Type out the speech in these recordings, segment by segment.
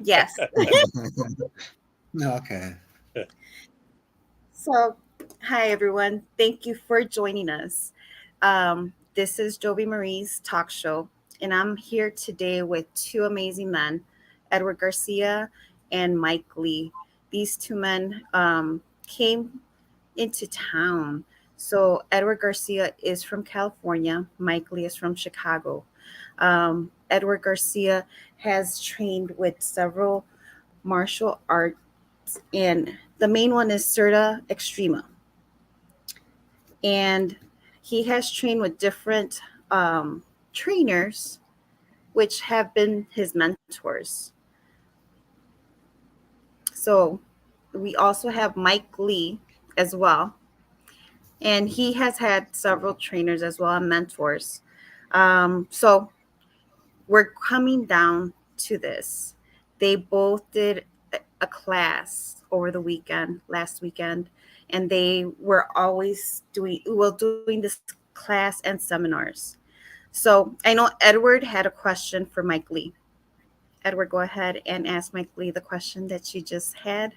Yes. Okay. So, hi everyone. Thank you for joining us. This is Jovi Marie's talk show, and I'm here today with two amazing men, Edward Garcia and Mike Lee. These two men came into town. So, Edward Garcia is from California, Mike Lee is from Chicago. Edward Garcia has trained with several martial arts, and the main one is Serda Extrema, and he has trained with different trainers, which have been his mentors. So we also have Mike Lee as well, and he has had several trainers as well and mentors. So we're coming down to this. They both did a class over the weekend, last weekend, and they were always doing this class and seminars. So I know Edward had a question for Mike Lee. Edward, go ahead and ask Mike Lee the question that you just had.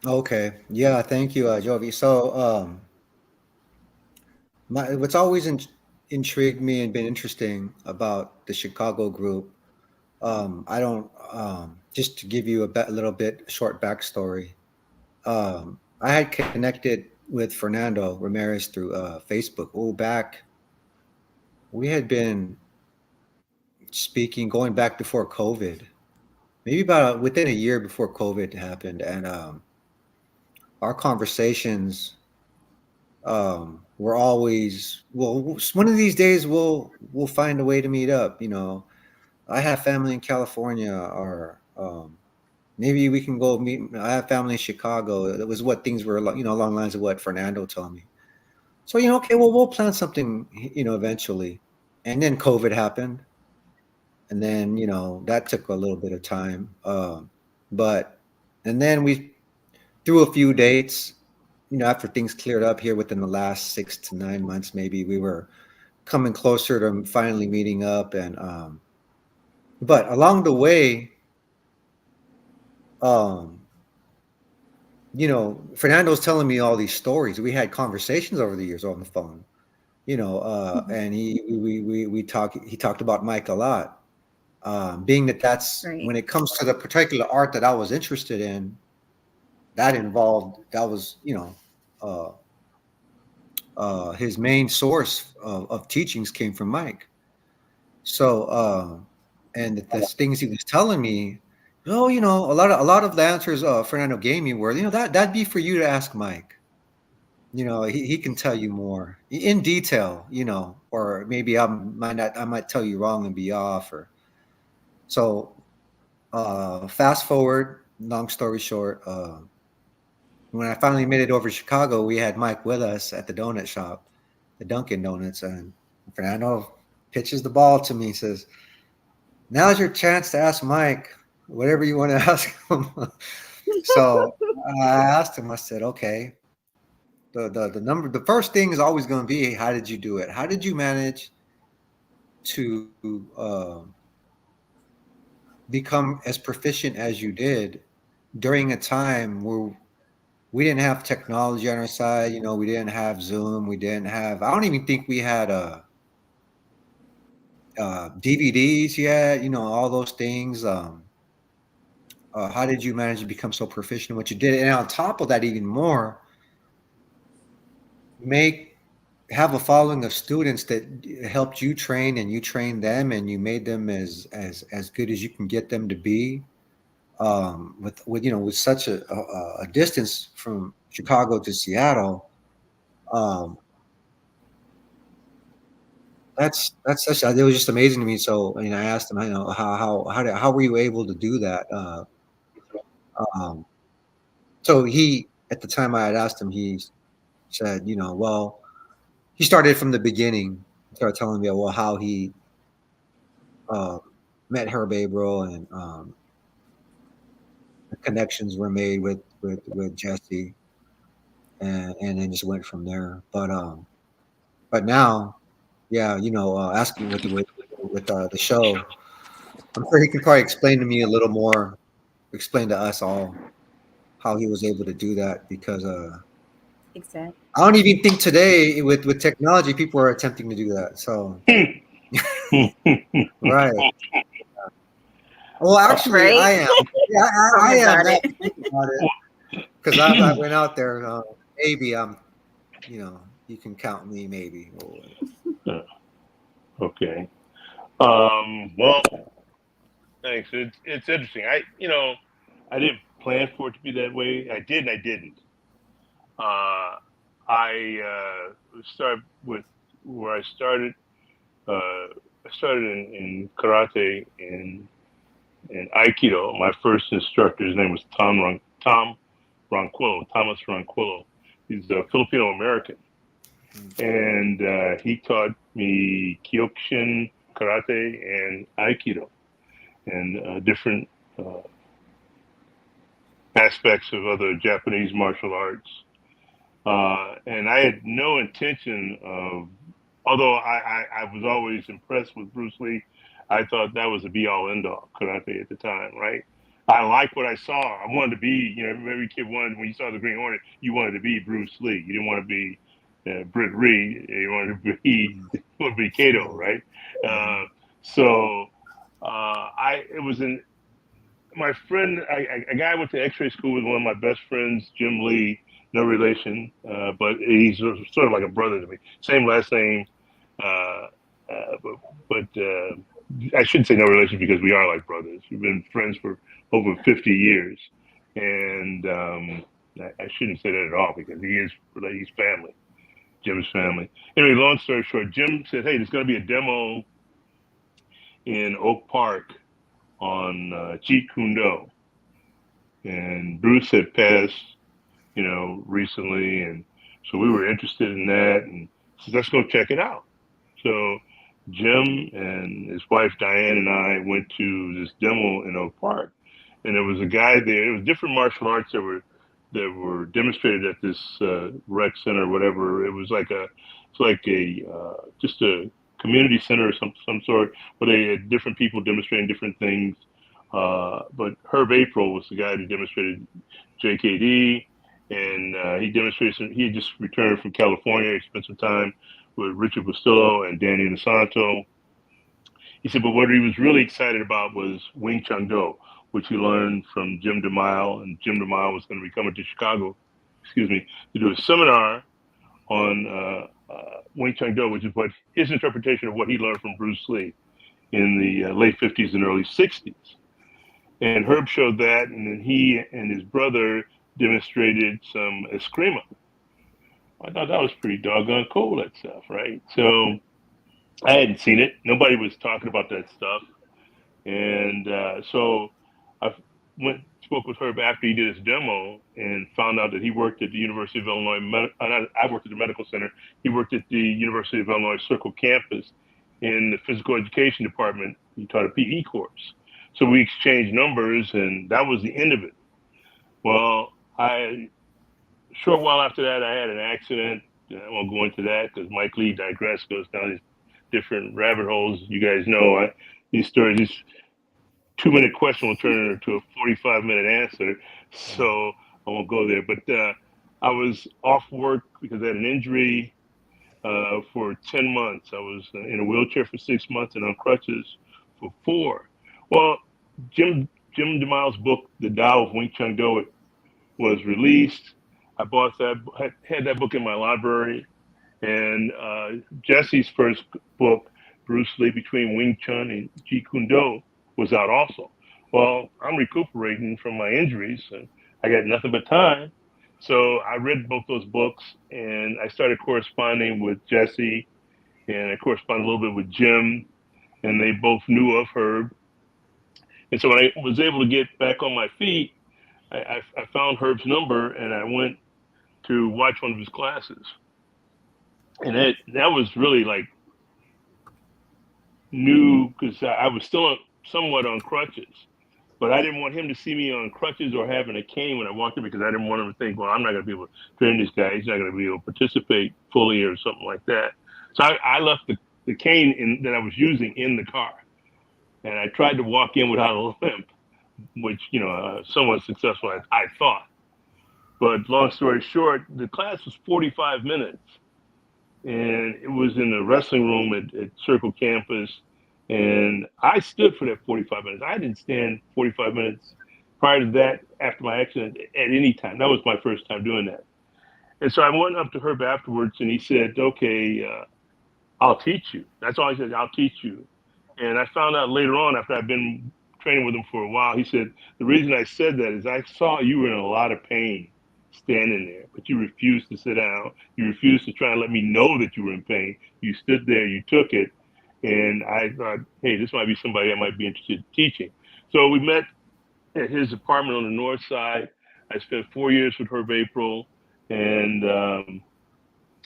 Okay. Yeah. Thank you, Jovi. So, what's always intrigued me and been interesting about the Chicago group, I don't, just to give you a little bit short backstory. I had connected with Fernando Ramirez through Facebook. Oh, back we had been speaking going back before COVID, maybe about within a year before COVID happened, and our conversations were always, well, one of these days we'll find a way to meet up. I have family in California, or maybe we can go meet. I have family in Chicago. It was what things were, along the lines of what Fernando told me. So, okay, well, we'll plan something, eventually. And then COVID happened, and then that took a little bit of time. But and then we threw a few dates. After things cleared up here within the last 6 to 9 months, maybe we were coming closer to finally meeting up. And but along the way, um, Fernando's telling me all these stories. We had conversations over the years on the phone. Mhm. And he talked about Mike a lot. Being that that's Right. when it comes to the particular art that I was interested in, that was uh, his main source of teachings came from Mike. So and the things he was telling me, oh, a lot of the answers Fernando gave me were, that'd be for you to ask Mike. He can tell you more in detail, or maybe I might tell you wrong and be off. Or so fast forward, long story short, when I finally made it over to Chicago, we had Mike with us at the donut shop, the Dunkin' Donuts, and Fernando pitches the ball to me. He says, "Now's your chance to ask Mike whatever you want to ask him." So I asked him. I said, "Okay, the first thing is always going to be, how did you do it? How did you manage to become as proficient as you did during a time where we didn't have technology on our side? We didn't have Zoom. We didn't have. I don't even think we had DVDs yet. All those things. How did you manage to become so proficient in what you did? And on top of that, even more, make have a following of students that helped you train, and you trained them, and you made them as good as you can get them to be. With such a distance from Chicago to Seattle, um, that's such it was just amazing to me. So I asked him, how were you able to do that? Um, so he at the time I had asked him, he said, well, he started from the beginning. He started telling me, well, how he uh, met Herb Abel, and the connections were made with Jesse, and then just went from there. But now, yeah, asking with the show. I'm sure he can probably explain to me a little more, explain to us all how he was able to do that because Exactly. I don't even think today with technology people are attempting to do that. So right. Well, actually, Right? I am. Yeah, Tell me I am about now it. thinking about it because I went out there. And, maybe I'm. You can count me. Maybe. Okay. Well, thanks. It's interesting. I didn't plan for it to be that way. I did and I didn't. I start with where I started. I started in karate and aikido. My first instructor, his name was Tom Ronquillo, Thomas Ronquillo. He's a Filipino American, and he taught me Kyokushin, karate, and aikido, and different uh, aspects of other Japanese martial arts. And I had no intention of, although I was always impressed with Bruce Lee, I thought that was a be all end all karate at the time, right? I liked what I saw. I wanted to be, every kid wanted, when you saw the Green Hornet, you wanted to be Bruce Lee. You didn't want to be Britt Reed. You wanted to be, Mm, you wanted to be Kato, mm, right? mm, Uh, so it was in my friend, a guy I went to X-ray school with, one of my best friends, Jim Lee, no relation, but he's sort of like a brother to me. Same last name, uh, but I shouldn't say no relation because we are like brothers. We've been friends for over 50 years, and I shouldn't say that at all because he's family, Jim's family. Anyway, long story short, Jim said, "Hey, there's going to be a demo in Oak Park on Jeet Kune Do." And Bruce had passed, recently, and so we were interested in that, and said, let's go check it out. So Jim and his wife Diane and I went to this demo in Oak Park, and there was a guy there. It was different martial arts that were demonstrated at this rec center, or whatever. It's like a just a community center or some sort, where they had different people demonstrating different things. But Herb April was the guy that demonstrated JKD, and he demonstrated he had just returned from California. He spent some time with Richard Bustillo and Danny Inosanto. He said, but what he was really excited about was Wing Chun Do, which he learned from Jim DeMille, and Jim DeMille was going to be coming to Chicago, to do a seminar on Wing Chun Do, which is what his interpretation of what he learned from Bruce Lee in the late 50s and early 60s. And Herb showed that, and then he and his brother demonstrated some ESCRIMA. I thought that was pretty doggone cool, that stuff, right? So I hadn't seen it. Nobody was talking about that stuff. And so I spoke with Herb after he did his demo and found out that he worked at the University of Illinois. I worked at the medical center. He worked at the University of Illinois Circle campus in the physical education department. He taught a PE course. So we exchanged numbers, and that was the end of it. Well, short while after that, I had an accident. I won't go into that because Mike Lee goes down these different rabbit holes. You guys know these stories. These 2-minute question will turn into a 45-minute answer. So I won't go there. But I was off work because I had an injury for 10 months. I was in a wheelchair for 6 months and on crutches for 4. Well, Jim DeMille's book, The Tao of Wing Chun Do, was released. I bought that, had that book in my library. And Jesse's first book, Bruce Lee Between Wing Chun and Jeet Kune Do, was out also. Well, I'm recuperating from my injuries, and I got nothing but time. So I read both those books, and I started corresponding with Jesse, and I corresponded a little bit with Jim, and they both knew of Herb. And so when I was able to get back on my feet, I found Herb's number, and I went to watch one of his classes. And that was really like new because I was still somewhat on crutches, but I didn't want him to see me on crutches or having a cane when I walked in because I didn't want him to think, well, I'm not going to be able to train this guy. He's not going to be able to participate fully or something like that. So I left the cane that I was using in the car. and I tried to walk in without a limp, which, somewhat successful, I thought. But long story short, the class was 45 minutes, and it was in the wrestling room at Circle Campus. And I stood for that 45 minutes. I didn't stand 45 minutes prior to that, after my accident, at any time. That was my first time doing that. And so I went up to Herb afterwards, and he said, okay, I'll teach you. That's all he said, I'll teach you. And I found out later on, after I've been training with him for a while, he said, the reason I said that is I saw you were in a lot of pain standing there, but you refused to sit down. You refused to try and let me know that you were in pain. You stood there, you took it. And I thought, hey, this might be somebody I might be interested in teaching. So we met at his apartment on the north side. I spent 4 years with Herb April, and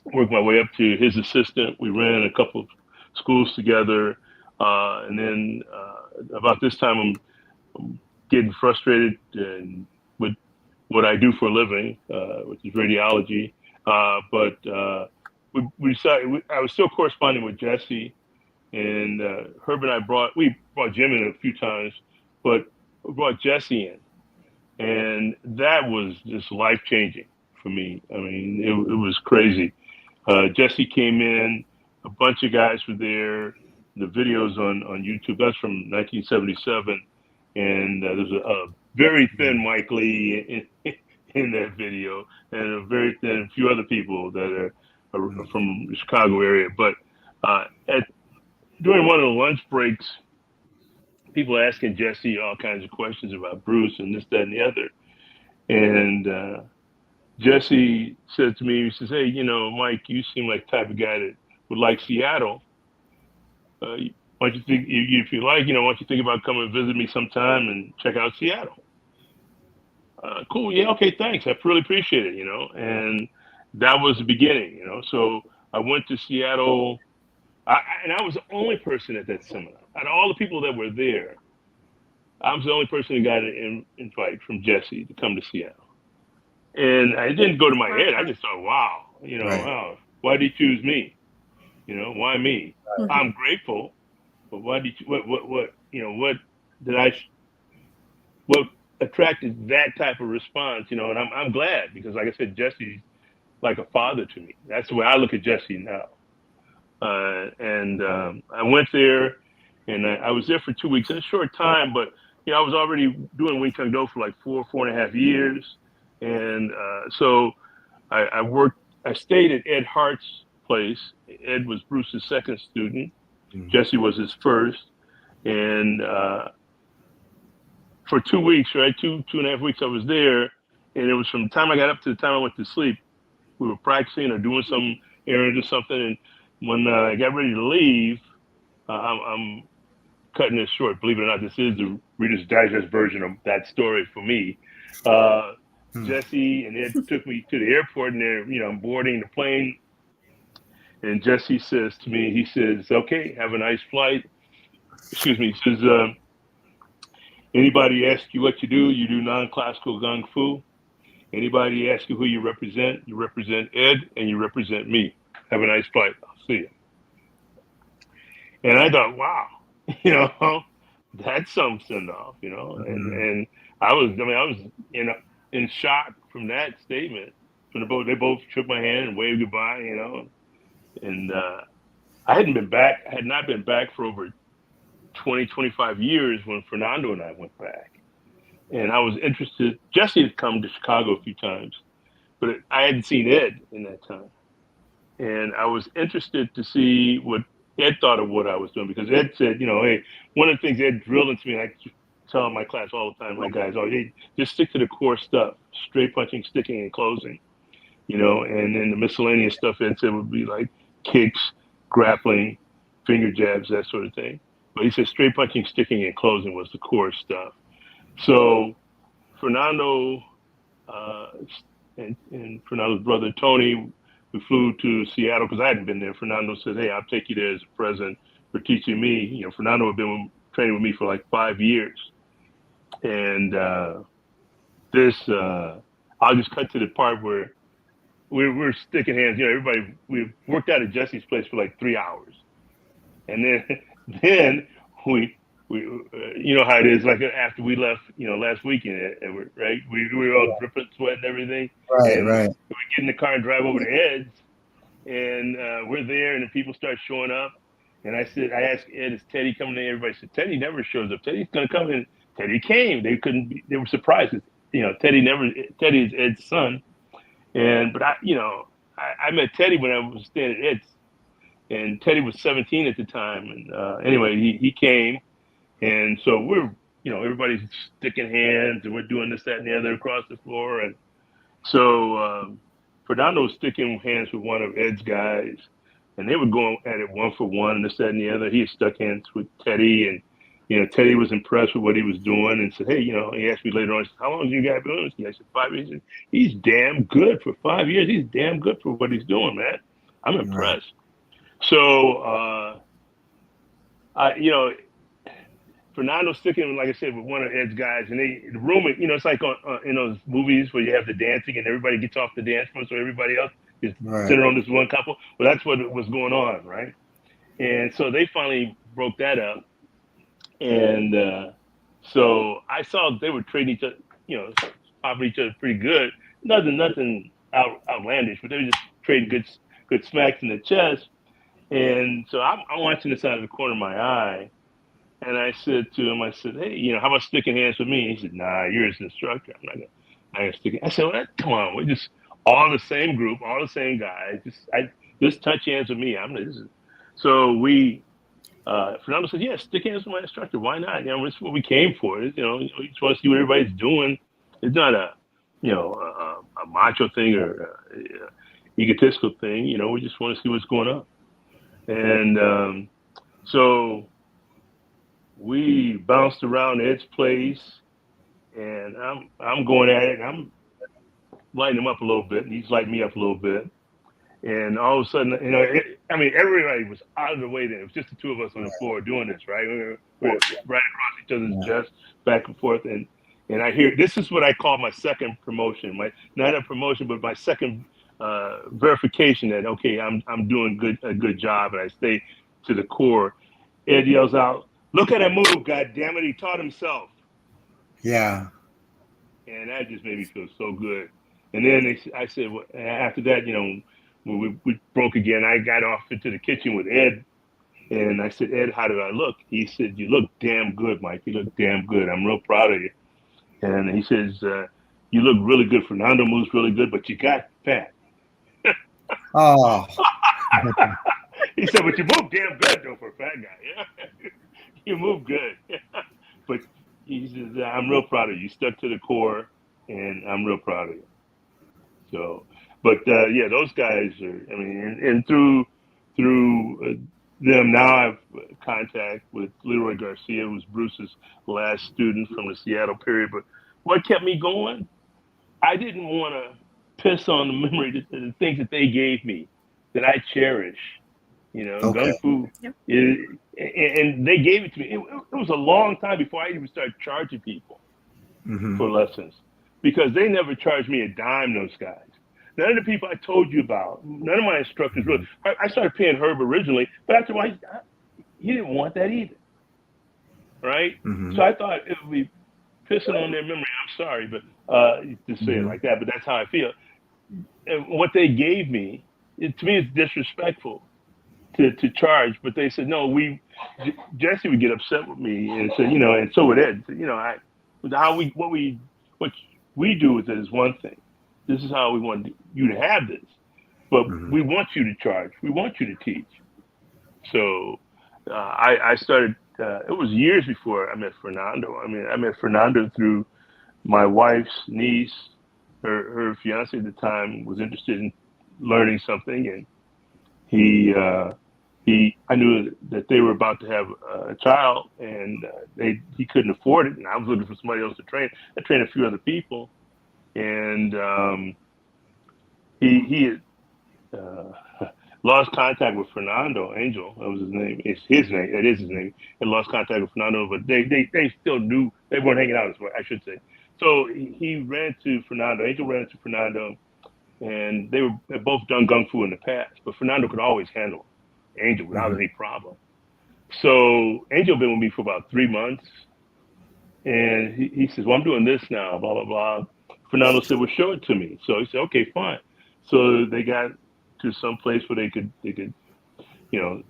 worked my way up to his assistant. We ran a couple of schools together. And then about this time, I'm getting frustrated with what I do for a living, which is radiology. But we decided, I was still corresponding with Jesse, and Herb and I brought Jim in a few times, but we brought Jesse in. And that was just life-changing for me. I mean, it was crazy. Jesse came in, a bunch of guys were there. The videos on YouTube, that's from 1977. And there's a very thin Mike Lee in that video, and a very thin few other people that are from the Chicago area. But during one of the lunch breaks, people asking Jesse all kinds of questions about Bruce and this, that, and the other. And Jesse said to me, he says, hey, Mike, you seem like the type of guy that would like Seattle. Why don't you think, if you like, why don't you think about coming and visit me sometime and check out Seattle? Cool, yeah, okay, thanks. I really appreciate it, and that was the beginning, So I went to Seattle, and I was the only person at that seminar. Out of all the people that were there, I was the only person who got an invite from Jesse to come to Seattle. And it didn't go to my head. I just thought, wow, wow, why did he choose me? Why me? Mm-hmm. I'm grateful, but why did you, what attracted that type of response, and I'm glad, because like I said, Jesse's like a father to me. That's the way I look at Jesse now. And I went there, and I was there for 2 weeks. It's a short time, but I was already doing Wing Chun Do for like 4.5 years. And so I stayed at Ed Hart's place. Ed was Bruce's second student. Mm-hmm. Jesse was his first. And for 2 weeks, right, 2.5 weeks I was there. And it was from the time I got up to the time I went to sleep. We were practicing or doing some errand or something. And when I got ready to leave, I'm cutting this short. Believe it or not, this is the Reader's Digest version of that story for me. Jesse and Ed took me to the airport, and they're, I'm boarding the plane. And Jesse says to me, he says, okay, have a nice flight. Excuse me. He says, anybody ask you what you do non-classical Kung Fu. Anybody ask you who you represent Ed, and you represent me. Have a nice flight. I'll see you. And I thought, wow, that's some send off, and I was in shock from that statement. From the boat, they both shook my hand and waved goodbye, and I had not been back for over 20, 25 years when Fernando and I went back. And I was interested. Jesse had come to Chicago a few times, but I hadn't seen Ed in that time. And I was interested to see what Ed thought of what I was doing, because Ed said, hey, one of the things Ed drilled into me, and I tell my class all the time, my guys, hey, just stick to the core stuff, straight punching, sticking, and closing, and then the miscellaneous stuff Ed said would be like kicks, grappling, finger jabs, that sort of thing. But he said straight punching, sticking, and closing was the core stuff. So Fernando and Fernando's brother, Tony, we flew to Seattle because I hadn't been there. Fernando said, hey, I'll take you there as a present for teaching me. Fernando had been training with me for like 5 years. And I'll just cut to the part where we're sticking hands. Everybody, we worked out at Jesse's place for like 3 hours. And then we you know how it is. Like after we left, last weekend, Edward, right? We were all dripping, sweat, and everything, Right, and right. we get in the car and drive over to Ed's, and we're there, and the people start showing up. And I asked Ed, "Is Teddy coming in?" Everybody said, "Teddy never shows up. Teddy's gonna come in." Teddy came. They couldn't. They were surprised. Teddy never. Teddy is Ed's son, but I met Teddy when I was staying at Ed's, and Teddy was 17 at the time. And anyway, he came, and so everybody's sticking hands, and we're doing this, that, and the other across the floor, and so Fernando was sticking hands with one of Ed's guys, and they were going at it one for one, and this, that, and the other. He had stuck hands with Teddy, and Teddy was impressed with what he was doing, and said, "Hey, he asked me later on, he said, how long have you guys been doing this?" I said, 5 years. He said, "He's damn good for 5 years. He's damn good for what he's doing, man. I'm impressed." Right. So, Fernando sticking, like I said, with one of Ed's guys, and the room, it's like in those movies where you have the dancing and everybody gets off the dance floor, so everybody else is sitting on this one couple. Well, that's what was going on, right? And so they finally broke that up, and so I saw they were trading each other, popping each other pretty good. Nothing outlandish, but they were just trading good smacks in the chest. And so I'm watching this out of the corner of my eye. And I said to him, "Hey, how about sticking hands with me?" He said, "Nah, you're his instructor. I'm not gonna stick it." I said, "Well, come on, we're just all the same group, all the same guys. Just touch hands with me. So Fernando said, "Yeah, stick hands with my instructor. Why not? This is what we came for. We just want to see what everybody's doing. It's not a macho thing or egotistical thing. We just want to see what's going on." And so we bounced around Ed's place, and I'm going at it, and I'm lighting him up a little bit, and he's lighting me up a little bit. And all of a sudden, everybody was out of the way then. It was just the two of us on the floor doing this, right? We're right across each other's chest, back and forth. And I hear, this is what I call my second promotion, not a promotion, but my second verification that, okay, I'm doing a good job, and I stay to the core. Ed yells out, "Look at him move, God damn it, he taught himself." Yeah. And that just made me feel so good. And then I said, after that, when we broke again, I got off into the kitchen with Ed, and I said, "Ed, how did I look?" He said, "You look damn good, Mike. You look damn good. I'm real proud of you." And he says, "You look really good. Fernando moves really good, but you got fat." Oh. He said, "But you move damn good, though, for a fat guy. Yeah, you move good." But he says, "I'm real proud of you. You stuck to the core, and I'm real proud of you." So, but yeah, those guys are. And through them now, I've contact with Leroy Garcia, who was Bruce's last student from the Seattle period. But what kept me going? I didn't want to piss on the memory, the things that they gave me, that I cherish. Gung Fu. Yep. And they gave it to me. It was a long time before I even started charging people for lessons, because they never charged me a dime, those guys. None of the people I told you about, none of my instructors really. I started paying Herb originally, but after a while, he didn't want that either. Right? So I thought it would be pissing on their memory. I'm sorry, but to say it like that, but that's how I feel. And what they gave me, to me, it's disrespectful to charge, but they said, no, Jesse would get upset with me and say, and so would Ed. What we do with it is one thing. This is how we want you to have this, but we want you to charge. We want you to teach. So I started, it was years before I met Fernando. I met Fernando through my wife's niece. Her fiance at the time was interested in learning something, and I knew that they were about to have a child, and he couldn't afford it, and I was looking for somebody else to train. I trained a few other people, and he had lost contact with Fernando Angel. That was his name. It's his name. It is his name. And lost contact with Fernando, but they still knew. They weren't hanging out, I should say. So he ran to Fernando. Angel ran to Fernando, and they both done Gung Fu in the past, but Fernando could always handle Angel without any problem. So Angel been with me for about 3 months, and he says, "Well, I'm doing this now." Blah blah blah. Fernando said, "Well, show it to me." So he said, "Okay, fine." So they got to some place where they could you know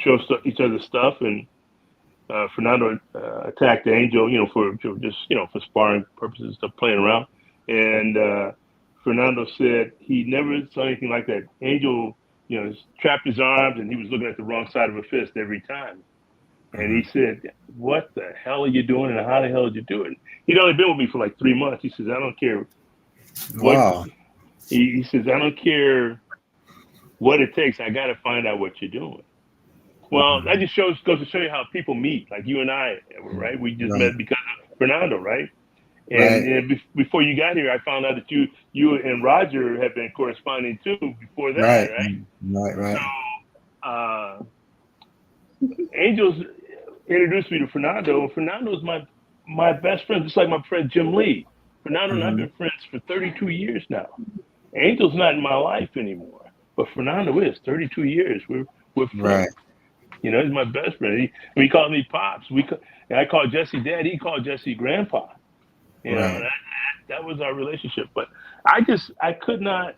show each other stuff, and Fernando attacked Angel, for just for sparring purposes, stuff playing around, and Fernando said he never saw anything like that. Angel, trapped his arms, and he was looking at the wrong side of a fist every time. And he said, "What the hell are you doing, and how the hell did you do it?" He'd only been with me for like 3 months. He says, "I don't care what." Wow. He says, "I don't care what it takes. I got to find out what you're doing." Well, that just goes to show you how people meet, like you and I, right? We just Right. met because of Fernando, right? Right. And before you got here, I found out that you and Roger have been corresponding too before that, Right. right? Right. Right. So Angels introduced me to Fernando. Fernando's my best friend, just like my friend Jim Lee. Fernando and I've been friends for 32 years now. Angel's not in my life anymore, but Fernando is. 32 years. We're friends. Right. He's my best friend. He called me pops. And I called Jesse dad. He called Jesse grandpa. Right. That was our relationship. But I could not.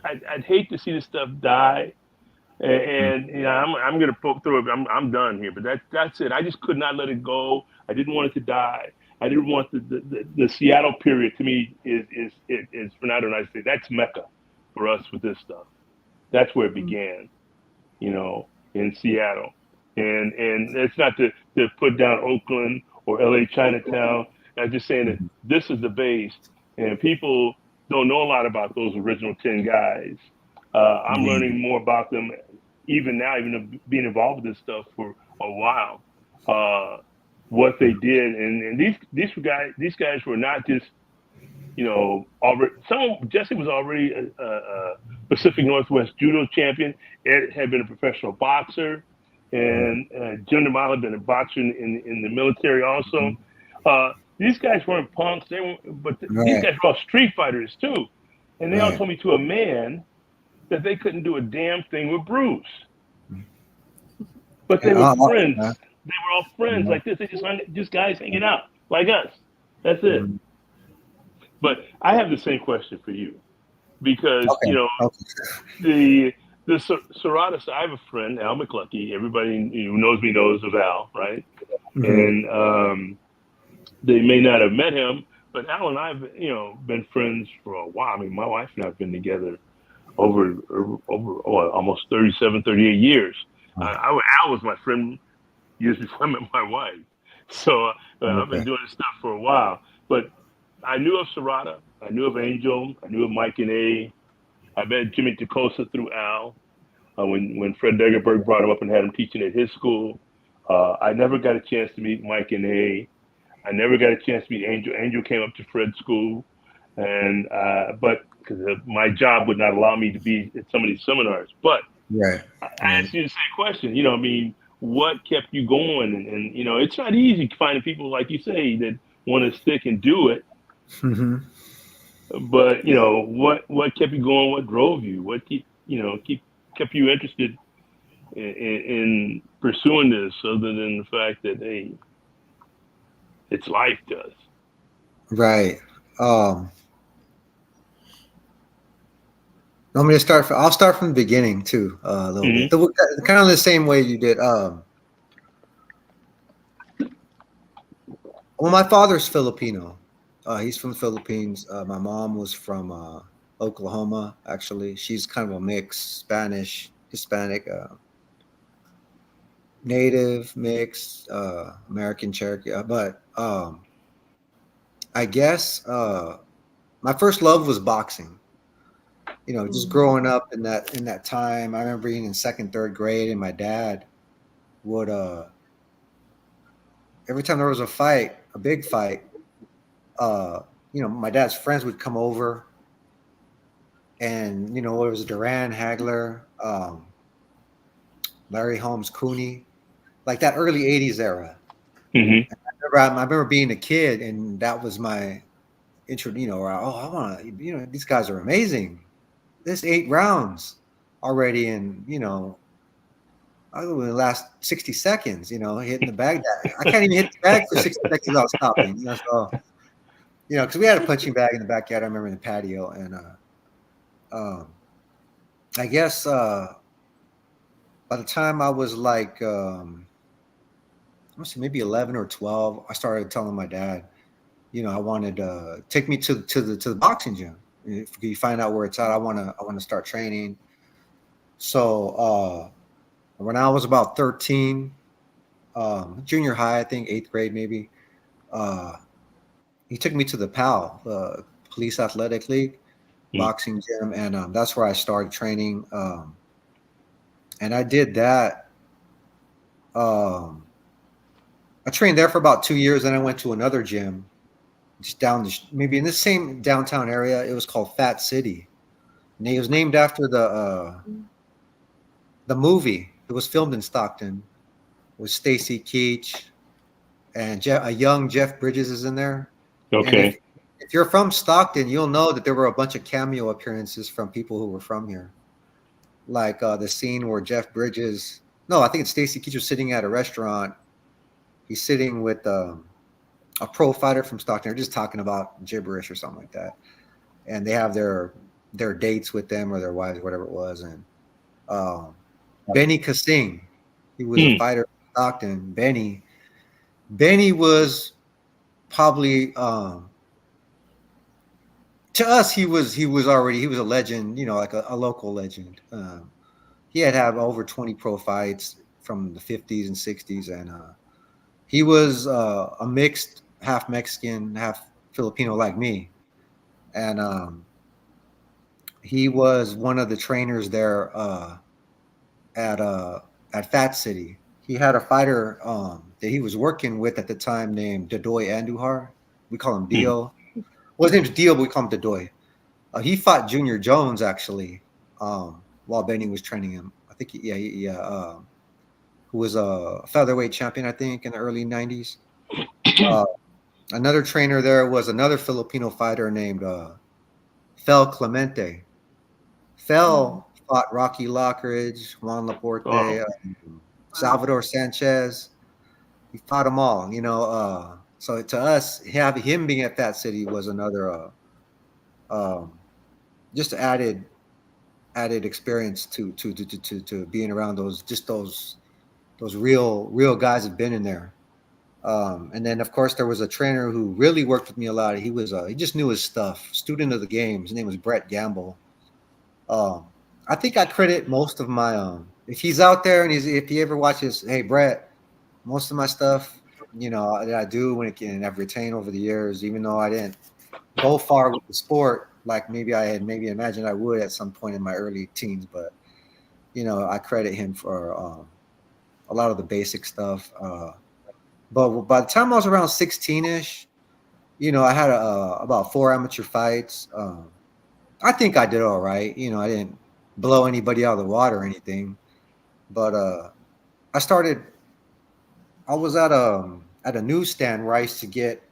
I'd hate to see this stuff die. And I'm gonna poke through it. I'm done here. But that's it. I just could not let it go. I didn't want it to die. I didn't want the Seattle period to me is Fernando and I say that's Mecca for us with this stuff. That's where it began, in Seattle. And it's not to put down Oakland or LA Chinatown. I'm just saying that this is the base, and people don't know a lot about those original 10 guys. I'm learning more about them even now, even being involved with this stuff for a while. What they did, and these guys were not just already. Jesse was already a Pacific Northwest judo champion. Ed had been a professional boxer, and Jim DeMille had been a boxer in the military also. These guys weren't punks. These guys were all street fighters too, and they all told me to a man that they couldn't do a damn thing with Bruce. But they were friends. They were all friends like this. They just guys hanging out like us. That's it. But I have the same question for you, because the SERRADA. I have a friend, Al McCluskey. Everybody who knows me knows of Al, right? And they may not have met him, but Al and I have been friends for a while. I mean, my wife and I have been together over almost 37, 38 years. Al was my friend years before I met my wife. So I've been doing this stuff for a while. But I knew of SERRADA. I knew of Angel. I knew of Mike and A. I met Jimmy Tacosa through Al when Fred Degerberg brought him up and had him teaching at his school. I never got a chance to meet Mike and A. I never got a chance to meet Angel. Angel came up to Fred's school, and but because my job would not allow me to be at some of these seminars. But I asked you the same question. What kept you going? And it's not easy finding people like you say that want to stick and do it. But what kept you going? What drove you? What kept you interested in pursuing this, other than the fact that it's life does. Right. Want me to start? I'll start from the beginning too, a little bit. Kind of the same way you did. Well, my father's Filipino. He's from the Philippines. My mom was from Oklahoma. Actually, she's kind of a mix, Spanish, Hispanic, Native mix, American Cherokee. But I guess my first love was boxing. Just growing up in that time. I remember being in second, third grade, and my dad would every time there was a fight, a big fight, my dad's friends would come over, and it was Duran Hagler, Larry Holmes Cooney, like that early '80s era. I remember being a kid, and that was my intro. I want to. These guys are amazing. This 8 rounds already, and I go in the last 60 seconds, hitting the bag. I can't even hit the bag for 60 seconds without stopping. So because we had a punching bag in the backyard. I remember in the patio, and um, I guess by the time I was like, let's see, maybe 11 or 12, I started telling my dad, I wanted to take me to the boxing gym. If you find out where it's at, I want to start training. So when I was about 13, junior high, I think 8th grade maybe, he took me to the PAL, the Police Athletic League boxing gym, and that's where I started training. And I did that. I trained there for about 2 years, and I went to another gym just maybe in the same downtown area. It was called Fat City, and it was named after the movie. It was filmed in Stockton. With Stacy Keach and a young Jeff Bridges is in there. Okay. And if you're from Stockton, you'll know that there were a bunch of cameo appearances from people who were from here. Like the scene where Jeff Bridges, no, I think it's Stacy Keach was sitting at a restaurant. He's sitting with a pro fighter from Stockton. They're just talking about gibberish or something like that. And they have their dates with them or their wives, whatever it was. And Benny Kasing, he was a fighter from Stockton. Benny was probably to us he was a legend, like a local legend. He had over 20 pro fights from the 50s and 60s, and he was a mixed, half Mexican, half Filipino like me, and he was one of the trainers there at Fat City. He had a fighter that he was working with at the time named Dadoy Andujar. We call him Dio. Well, his name's Dio, but we call him Dadoy. He fought Junior Jones actually while Benny was training him. I think who was a featherweight champion, I think, in the early 90s. Another trainer there was another Filipino fighter named Fel Clemente. Fel fought Rocky Lockridge, Juan Laporte, Salvador Sanchez. He fought them all, So to us, him being at Fat City was another just added experience to being around those real guys have been in there. And then of course there was a trainer who really worked with me a lot. He just knew his stuff. Student of the game. His name was Brett Gamble. I think I credit most of my if he's out there and if he ever watches, hey Brett, most of my stuff, that I do and I've retained over the years, even though I didn't go far with the sport like maybe I had imagined I would at some point in my early teens, but I credit him for a lot of the basic stuff. But by the time I was around 16-ish, I had about 4 amateur fights. I think I did all right. I didn't blow anybody out of the water or anything. But I was at a newsstand where I used to get,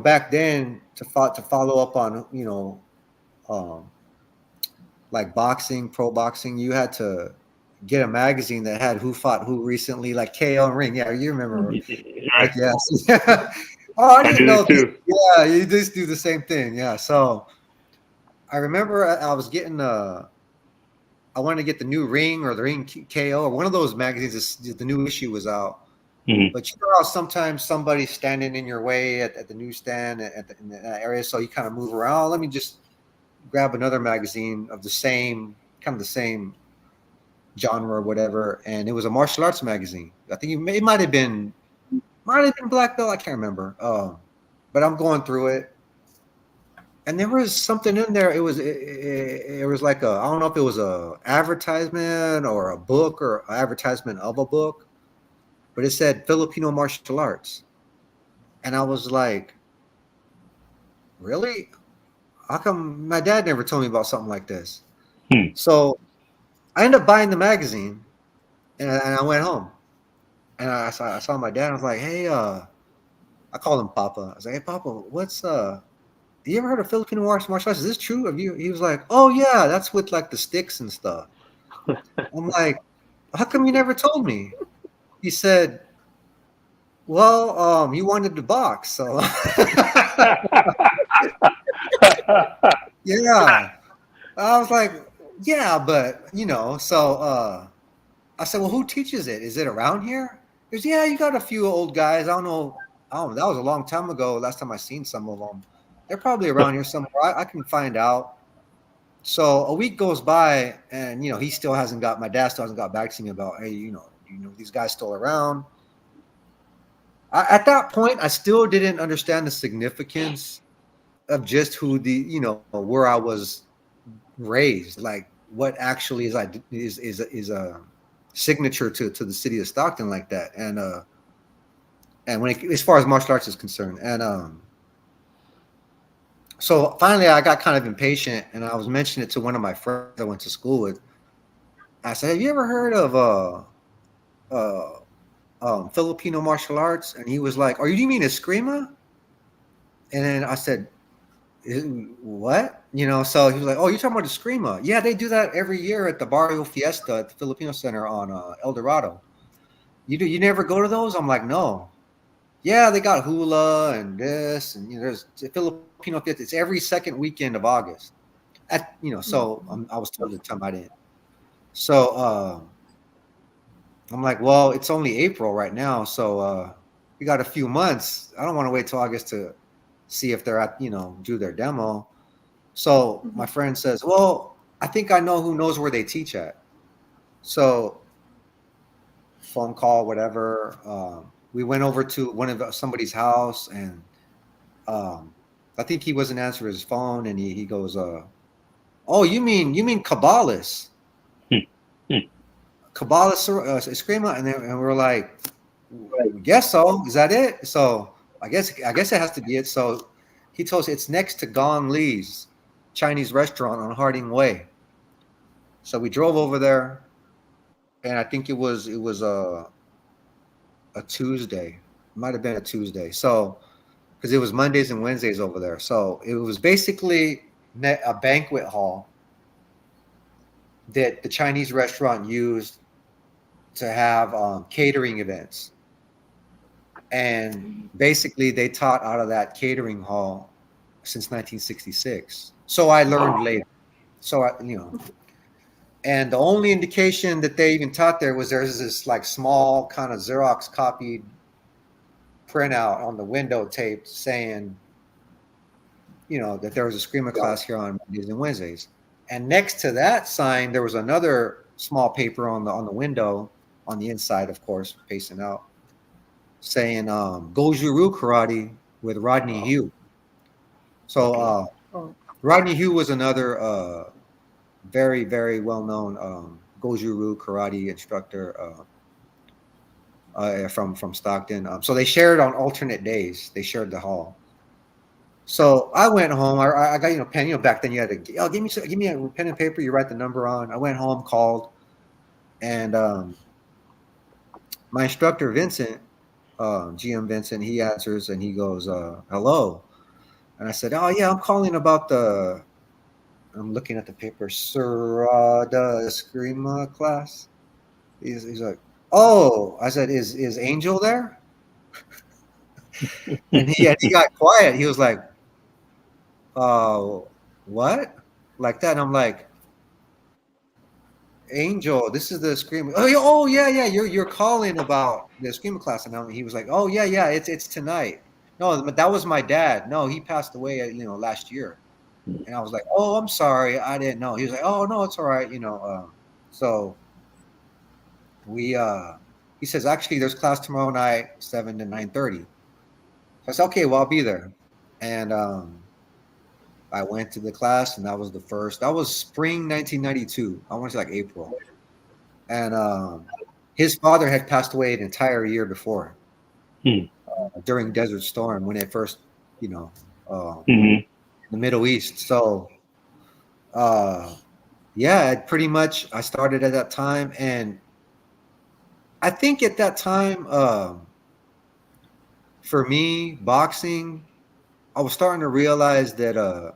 back then to follow up on, like boxing, pro boxing, you had to get a magazine that had who fought who recently, like KO and Ring. Yeah, you remember. Like, yes. Oh, I didn't know. Too. Yeah, you just do the same thing. Yeah. So I remember I was getting I wanted to get the new Ring or the Ring KO or one of those magazines. The new issue was out. Mm-hmm. But how sometimes somebody's standing in your way at the newsstand in that area, so you kind of move around. Let me just grab another magazine of the same genre or whatever, and it was a martial arts magazine. I think it might have been Black Belt. I can't remember. But I'm going through it, and there was something in there. It was like I don't know if it was a advertisement or a book or an advertisement of a book, but it said Filipino martial arts, and I was like, really? How come my dad never told me about something like this? So I ended up buying the magazine, and I went home, and I saw my dad. I was like, hey, I called him Papa. I was like, hey, Papa, what's you ever heard of Filipino martial arts? Is this true? He was like, oh yeah, that's with like the sticks and stuff. I'm like, how come you never told me? He said, well, you wanted to box, so yeah. I was like, yeah, but so I said, well, who teaches it? Is it around here? He goes, yeah, you got a few old guys. I don't know. That was a long time ago. Last time I seen some of them. They're probably around here somewhere. I can find out. So a week goes by, and he still hasn't got. My dad still hasn't got back to me about, hey, these guys still around. At that point, I still didn't understand the significance of just who where I was raised, like what actually is a signature to the city of Stockton like that, and as far as martial arts is concerned, and so finally I got kind of impatient, and I was mentioning it to one of my friends I went to school with. I said, have you ever heard of Filipino martial arts? And he was like, do you mean ESCRIMA? And then I said, what? So he was like, oh, you're talking about ESCRIMA? Yeah, they do that every year at the Barrio Fiesta at the Filipino Center on El Dorado. You never go to those? I'm like, no. Yeah, they got hula and this, and there's Filipino Fiesta. It's every second weekend of August. So I was told at the time I didn't. So I'm like, well, it's only April right now, so we got a few months. I don't want to wait till August to see if they're at, do their demo. So my friend says, well, I think I know who knows where they teach at. So phone call, whatever. We went over to somebody's house, and I think he wasn't answering his phone, and he goes, oh, you mean CABALES? CABALES, ESCRIMA? And we're like, I guess so. Is that it? So I guess it has to be it. So he told us it's next to Gong Li's Chinese restaurant on Harding Way. So we drove over there, and I think it was a Tuesday. It might have been a Tuesday. So because it was Mondays and Wednesdays over there. So it was basically a banquet hall that the Chinese restaurant used to have catering events. And basically they taught out of that catering hall since 1966. So I learned later. So and the only indication that they even taught there was there's this like small kind of Xerox copied printout on the window tape saying, that there was a ESCRIMA class here on Mondays and Wednesdays. And next to that sign, there was another small paper on the window on the inside, of course, facing out, saying Gojuru Karate with Rodney Hugh. So Rodney Hugh was another very, very well-known Gojuru Karate instructor from Stockton. So they shared on alternate days. They shared the hall. So I went home. I got pen. Back then you had to give me a pen and paper. You write the number on. I went home, called, and my instructor Vincent, GM Vincent, he answers and he goes, "Hello," and I said, "Oh yeah, I'm calling about I'm looking at the paper, SERRADA ESCRIMA class." He's like, "Oh," I said, "Is Angel there?" and he got quiet. He was like, what? Like that. And I'm like, Angel, this is the ESCRIMA. Oh yeah. You're calling about the ESCRIMA class. And he was like, oh yeah, it's tonight. No, but that was my dad. No, he passed away, last year. And I was like, oh, I'm sorry, I didn't know. He was like, oh no, it's all right, so we he says, actually there's class tomorrow night, 7 to 9:30. So I said, okay, well, I'll be there. And I went to the class, and that was spring 1992. I want to say like April. And his father had passed away an entire year before during Desert Storm when it first, the Middle East. So, yeah, pretty much I started at that time. And I think at that time, for me, boxing, I was starting to realize that,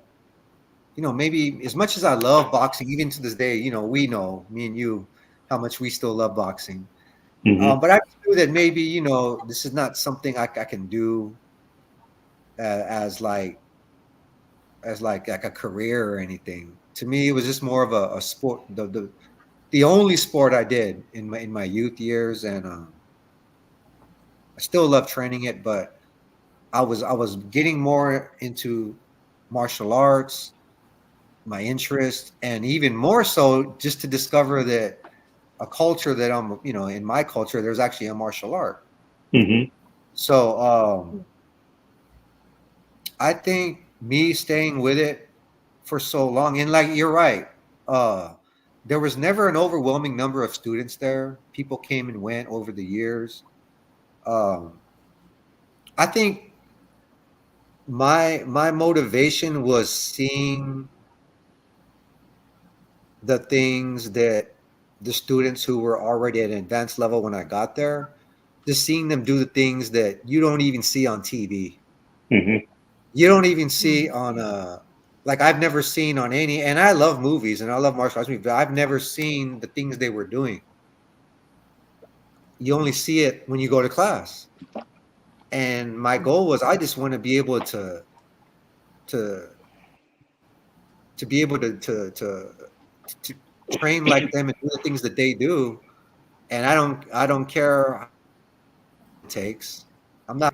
maybe as much as I love boxing, even to this day, we know, me and you, how much we still love boxing. Mm-hmm. But I knew that maybe, you know, this is not something I can do as like a career or anything. To me, it was just more of a sport. The only sport I did in my youth years, and I still love training it, but I was getting more into martial arts, my interest, and even more so just to discover that a culture that I'm, you know, in my culture, there's actually a martial art. Mm-hmm. So I think me staying with it for so long, and like you're right, uh, there was never an overwhelming number of students there. People came and went over the years. Um, I think my motivation was seeing the things that the students who were already at an advanced level when I got there, just seeing them do the things that you don't even see on TV. Mm-hmm. You don't even see on like I've never seen on any, and I love movies and I love martial arts movies, but I've never seen the things they were doing. You only see it when you go to class. And my goal was I just want to be able to to be able to train like them and do the things that they do. And I don't care how it takes. I'm not.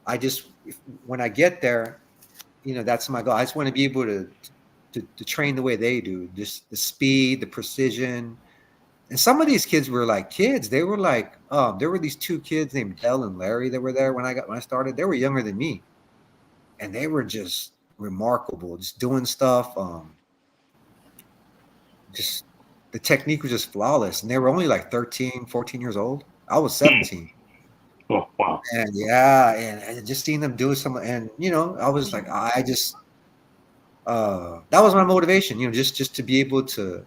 I just when I get there, you know, that's my goal. I just want to be able to train the way they do, just the speed, the precision. And some of these kids were like kids. They were like, there were these two kids named Dell and Larry that were there when I started. They were younger than me, and they were just remarkable, just doing stuff. Just the technique was just flawless, and they were only like 13, 14 years old. I was 17. Oh, wow. And yeah, and just seeing them do some, and you know, I was like, I just that was my motivation, you know, just to be able to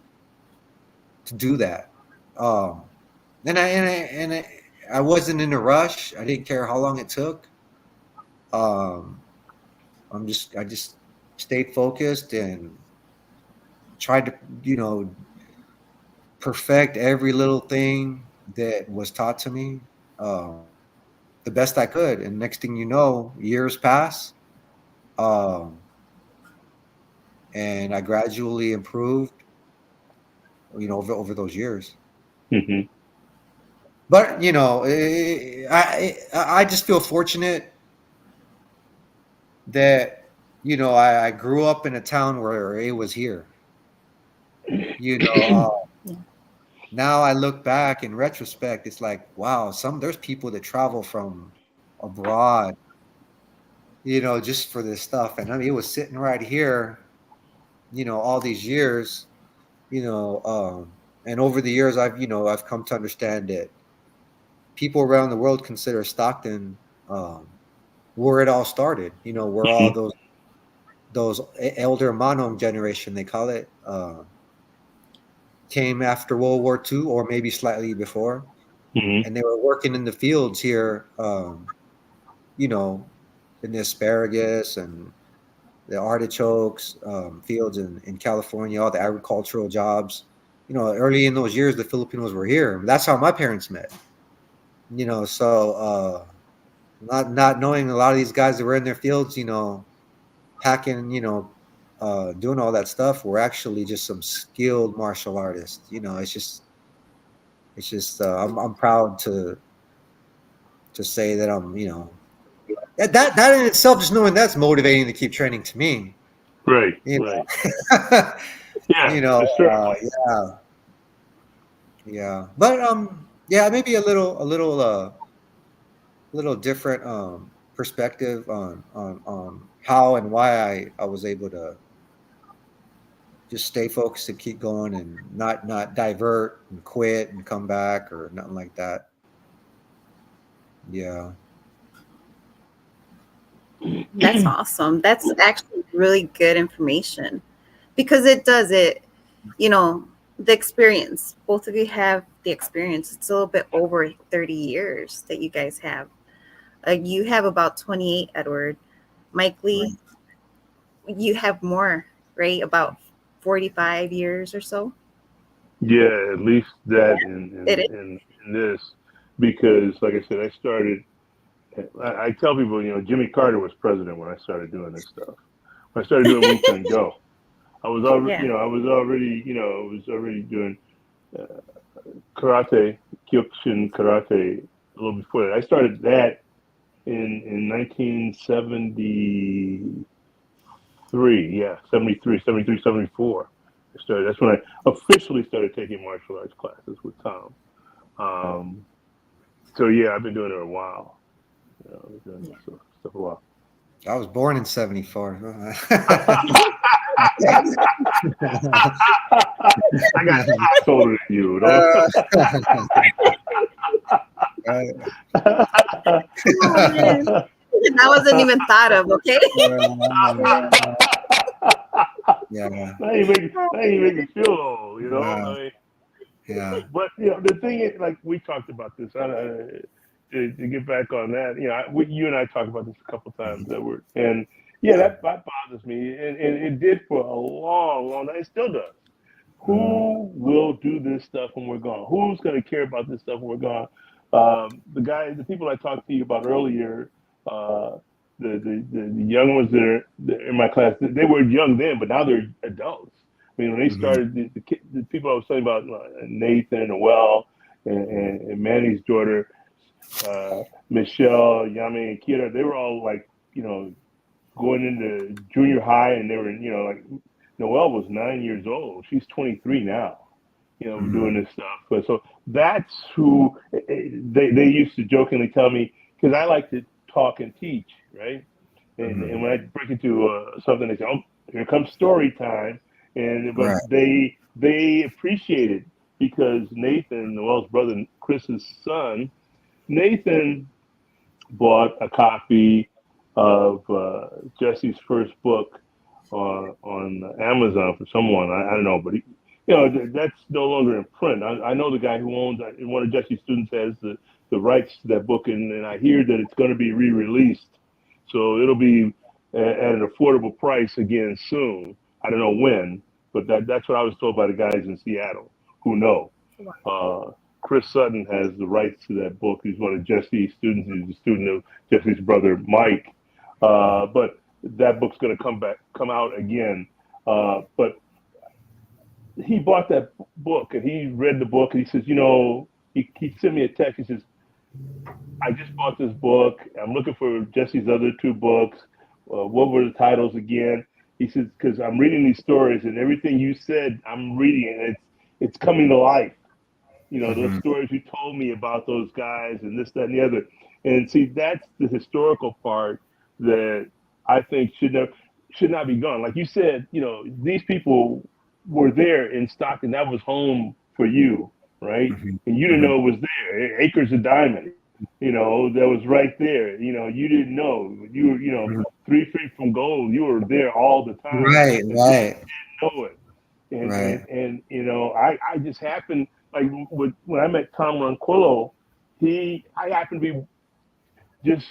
do that. Um, I wasn't in a rush. I didn't care how long it took. Um, I just stayed focused and tried to, you know, perfect every little thing that was taught to me the best I could. And next thing you know, years pass. Um, and I gradually improved, you know, over those years. Mm-hmm. But you know, I just feel fortunate that you know I grew up in a town where it was here. You know, Yeah. now I look back in retrospect, it's like wow, there's people that travel from abroad, you know, just for this stuff, and I mean it was sitting right here, you know, all these years, you know, and over the years I've come to understand that people around the world consider Stockton where it all started. You know, where all Mm-hmm. those elder Manong generation they call it came after World War II or maybe slightly before, Mm-hmm. and they were working in the fields here. You know, in the asparagus and the artichokes fields in California, all the agricultural jobs. You know, early in those years, the Filipinos were here. That's how my parents met. You know, so not knowing a lot of these guys that were in their fields, you know, hacking, you know, doing all that stuff, were actually just some skilled martial artists. You know, it's just I'm proud to say that I'm, you know, that in itself, just knowing that's motivating to keep training to me. Right. You Right. know, Yeah. you know, Certainly. yeah, yeah, but yeah, maybe a little different perspective on how and why I was able to just stay focused and keep going and not divert and quit and come back or nothing like that. Yeah. That's awesome. That's actually really good information because it does it, you know, the experience. Both of you have the experience. It's a little bit over 30 years that you guys have. You have about 28, Edward. Mike Right. Lee, you have more, right? About 45 years or so. Yeah, at least that It is. in this, because like I said, I started. I tell people, Jimmy Carter was president when I started doing this stuff. When I started doing Wing Chun Go, I was already, Yeah. I was already doing uh, karate, Kyokushin karate a little before that. I started that in 1973. Yeah, 73, 73, 74. I started. That's when I officially started taking martial arts classes with Tom. Um, so yeah, I've been doing it a while. I've been doing Yeah. this stuff a while. I was born in '74. I got 6 older than you, know? Oh man, that wasn't even thought of. Okay. Yeah, Now you make me feel old, yeah, I mean, yeah. but the thing is, like we talked about this. To get back on that, you and I talked about this a couple times, Edward, and yeah, that bothers me, and it did for a long, long time. It still does. Who will do this stuff when we're gone? Who's going to care about this stuff when we're gone? The people I talked to you about earlier, uh, the young ones that are in my class, they were young then, but now they're adults. I mean, when they Mhm. started, the people I was talking about, Nathan and Noel and Manny's daughter, Michelle, Yami, and Kira, they were all like, going into junior high, and they were, like Noelle was 9 years old. She's 23 now, Mhm. doing this stuff. But so that's who they used to jokingly tell me, because I like to talk and teach, right? And Mhm. when I break into something, they say, "Oh, here comes story time," but Right. they appreciate it because Nathan, Noelle's brother, Chris's son, Nathan bought a copy of Jesse's first book on Amazon for someone. I don't know, but that's no longer in print. I know the guy who owns one of Jesse's students has the rights to that book, and I hear that it's going to be re-released, so it'll be at an affordable price again soon. I don't know when, but that's what I was told by the guys in Seattle who know. Wow. Uh, Chris Sutton has the rights to that book. He's one of Jesse's students. He's a student of Jesse's brother Mike. But that book's going to come out again. But he bought that book and he read the book and he says, he sent me a text. He says, I just bought this book. I'm looking for Jesse's other 2 books. What were the titles again? He says, because I'm reading these stories and everything you said, I'm reading and it's coming to life. Those Mhm. stories you told me about those guys and this, that, and the other. And see, that's the historical part that I think should not be gone. Like you said, these people were there in Stockton. That was home for you, right? Mhm. And you didn't Mhm. know it was there. Acres of diamond, that was right there. You didn't know. You were, Mhm. 3 feet from gold. You were there all the time. Right, And people right, didn't know it. right. And I just happened, like when I met Tom Ronquillo, I happened to be just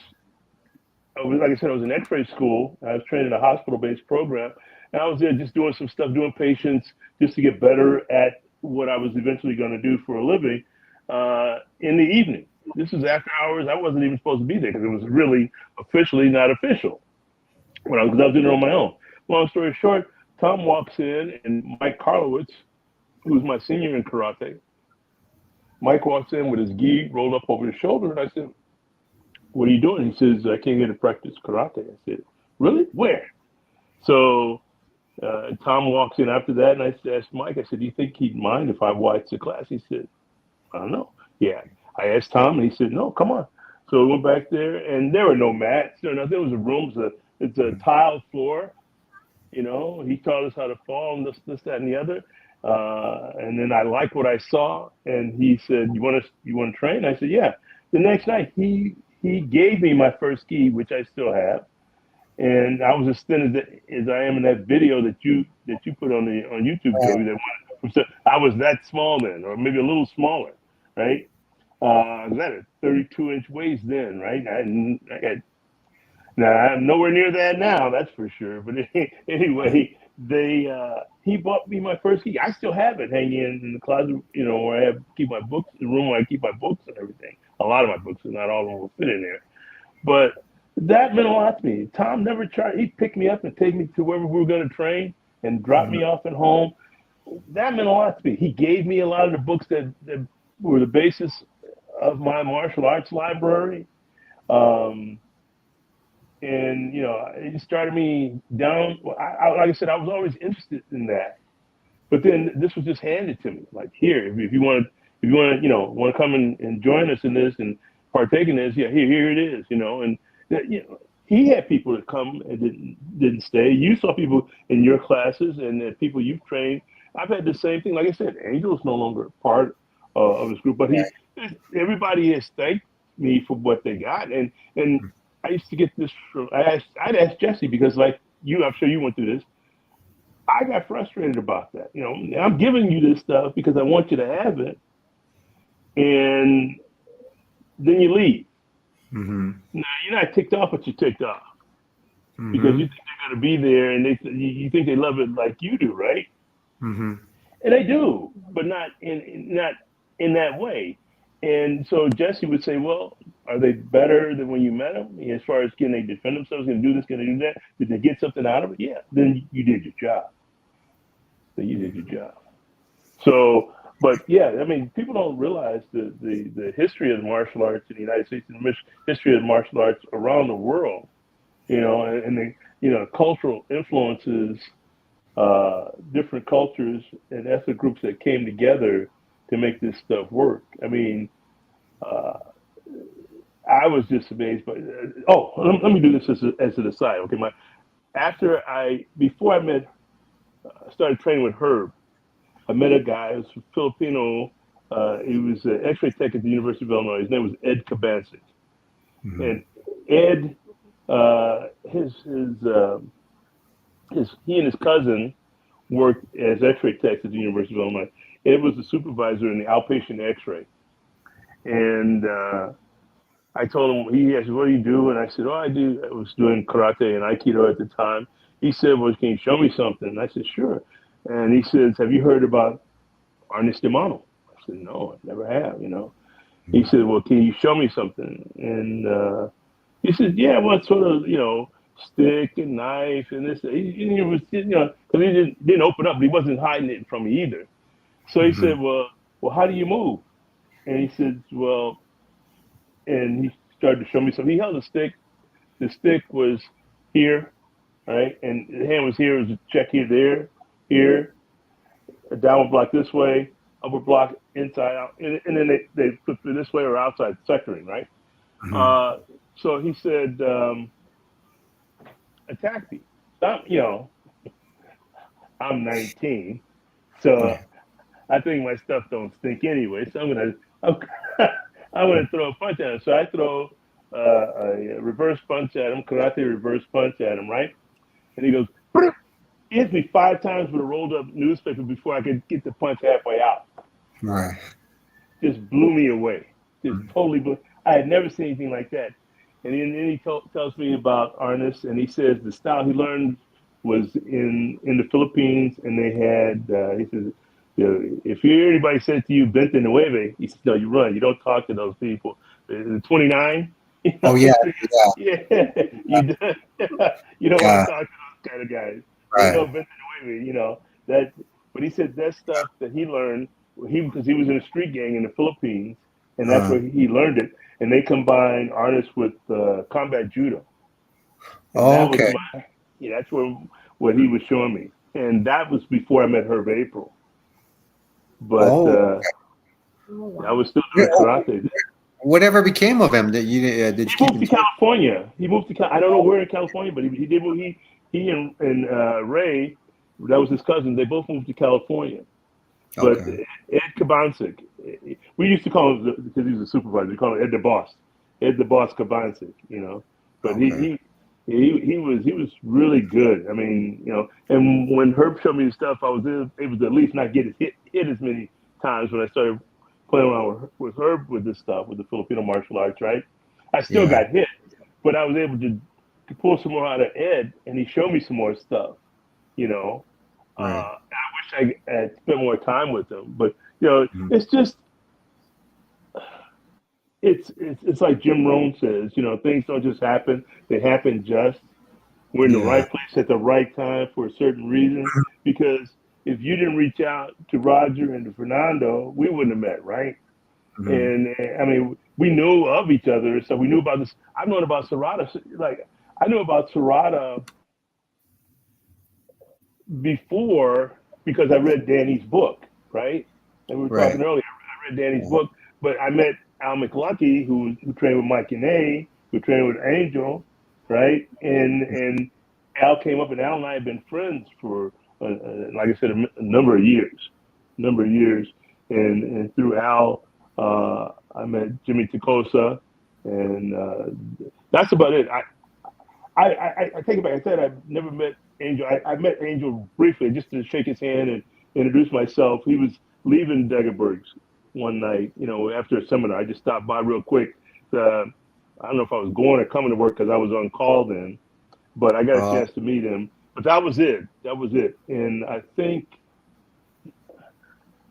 like I said, I was in X-ray school. I was trained in a hospital-based program, and I was there just doing some stuff, doing patients, just to get better at what I was eventually going to do for a living in the evening. This was after hours. I wasn't even supposed to be there because it was really officially not official when I was doing it on my own. Long story short, Tom walks in, and Mike Karlowitz, who's my senior in karate, Mike walks in with his gi rolled up over his shoulder, and I said, "What are you doing?" He says, "I came here to practice karate." I said, "Really? Where?" So Tom walks in after that, and I asked Mike, I said, "Do you think he'd mind if I watched the class?" He said, "I don't know." Yeah. I asked Tom, and he said, "No, come on." So we went back there, and there were no mats. There was a room. It's a tiled floor. He taught us how to fall and this, that, and the other. And then I liked what I saw, and he said, "You want to train?" I said, "Yeah." The next night, he gave me my first gi, which I still have, and I was as thin as I am in that video that you put on YouTube, Right. Joey. I was that small then, or maybe a little smaller, right? I was at a 32-inch waist then, right? I had now I'm nowhere near that now, that's for sure. But anyway, he bought me my first gi. I still have it hanging in the closet, where I keep my books, the room where I keep my books and everything. A lot of my books, and not all of them will fit in there. But that meant a lot to me. Tom never tried. He'd pick me up and take me to wherever we were going to train and drop me off at home. That meant a lot to me. He gave me a lot of the books that were the basis of my martial arts library. And it started me down. Like I said, I was always interested in that, but then this was just handed to me. Like, here, if you want to come and join us in this and partake in this, here it is. And he had people that come and didn't stay. You saw people in your classes and people you've trained. I've had the same thing. Like I said, Angel's no longer part of this group, but everybody has thanked me for what they got, and I used to get this from, I'd ask Jesse, because like you, I'm sure you went through this. I got frustrated about that. I'm giving you this stuff because I want you to have it. And then you leave. Mm-hmm. Now, you're not ticked off, but you're ticked off. Mm-hmm. Because you think they're going to be there and you think they love it like you do, right? Mm-hmm. And they do, but not in that way. And so Jesse would say, well, are they better than when you met them? As far as can they defend themselves, can they do this, can they do that? Did they get something out of it? Yeah, then you did your job. So, but yeah, I mean, people don't realize the history of the martial arts in the United States and the history of the martial arts around the world, and the cultural influences, different cultures and ethnic groups that came together to make this stuff work. I mean, I was just amazed by. Let me do this as an aside. Okay, before I started training with Herb, I met a guy who was Filipino. He was an X-ray tech at the University of Illinois. His name was Ed Kabancic, and Ed, he and his cousin worked as X-ray techs at the University of Illinois. Ed was the supervisor in the outpatient X-ray, and I told him, he asked, what do you do? And I said, I was doing karate and Aikido at the time. He said, well, can you show me something? And I said, sure. And he says, have you heard about Arnis de Mano? I said, no, I never have, He said, well, can you show me something? And he said, yeah, well, it's sort of, stick and knife and this. He was, because he didn't open up, but he wasn't hiding it from me either. So he said, well, how do you move? And he said, well, and he started to show me something. He held a stick. The stick was here, right? And the hand was here. It was a check here, here. A downward block this way, upward block inside out. And then they flip through this way or outside, sectoring, right? So he said, attack me. I'm 19. So I think my stuff don't stink anyway. So I'm gonna throw a punch at him. So I throw a reverse punch at him, karate reverse punch at him, right? And he goes, he hits me 5 times with a rolled up newspaper before I could get the punch halfway out. Right. Just blew me away. Just totally blew. I had never seen anything like that. And then he tells me about Arnis, and he says the style he learned was in the Philippines, and they had, he says, if you hear anybody say to you, "Vente nueve," he says, no, you run. You don't talk to those people. The 29. Oh, yeah. Yeah. You don't want to talk to those kind of guys. Right. Vente nueve, that. But he said that stuff that he learned, because he was in a street gang in the Philippines, and that's where he learned it. And they combined Arnis with combat judo. Okay. That's what he was showing me. And that was before I met Herb April. But I was still doing karate. Whatever became of him? Did you he moved to California. He moved to I don't know where in California, but he did. He and Ray, that was his cousin. They both moved to California. But Ed Kabancic, we used to call him, because he was a supervisor, we call him Ed the Boss Kabancic, But he was really good. I mean, and when Herb showed me the stuff, I was able to at least not get hit as many times when I started playing around with Herb with this stuff, with the Filipino martial arts, right? I still got hit, but I was able to pull some more out of Ed, and he showed me some more stuff. You know, Right. I wish I had spent more time with them, but Mhm. it's just it's like Jim Rohn says. Things don't just happen; they happen just. We're in the Yeah. right place at the right time for a certain reason. Because if you didn't reach out to Roger and to Fernando, we wouldn't have met, right? Mhm. And I mean, we knew of each other, so we knew about this. I've known about Serrada. Like I knew about Serrada before because I read Danny's book, right? And we were Right. talking earlier. I read Danny's Yeah. book, but I met Al McLucky, who trained with Mike and A, who trained with Angel, right? And Al came up, and Al and I have been friends for, like I said, a number of years. And through Al, I met Jimmy Tacosa, and that's about it. I take it back. I said I've never met Angel. I met Angel briefly just to shake his hand and introduce myself. He was leaving Degerberg's one night, after a seminar. I just stopped by real quick. I don't know if I was going or coming to work because I was on call then, but I got a Uh, chance to meet him. But that was it. That was it. And I think,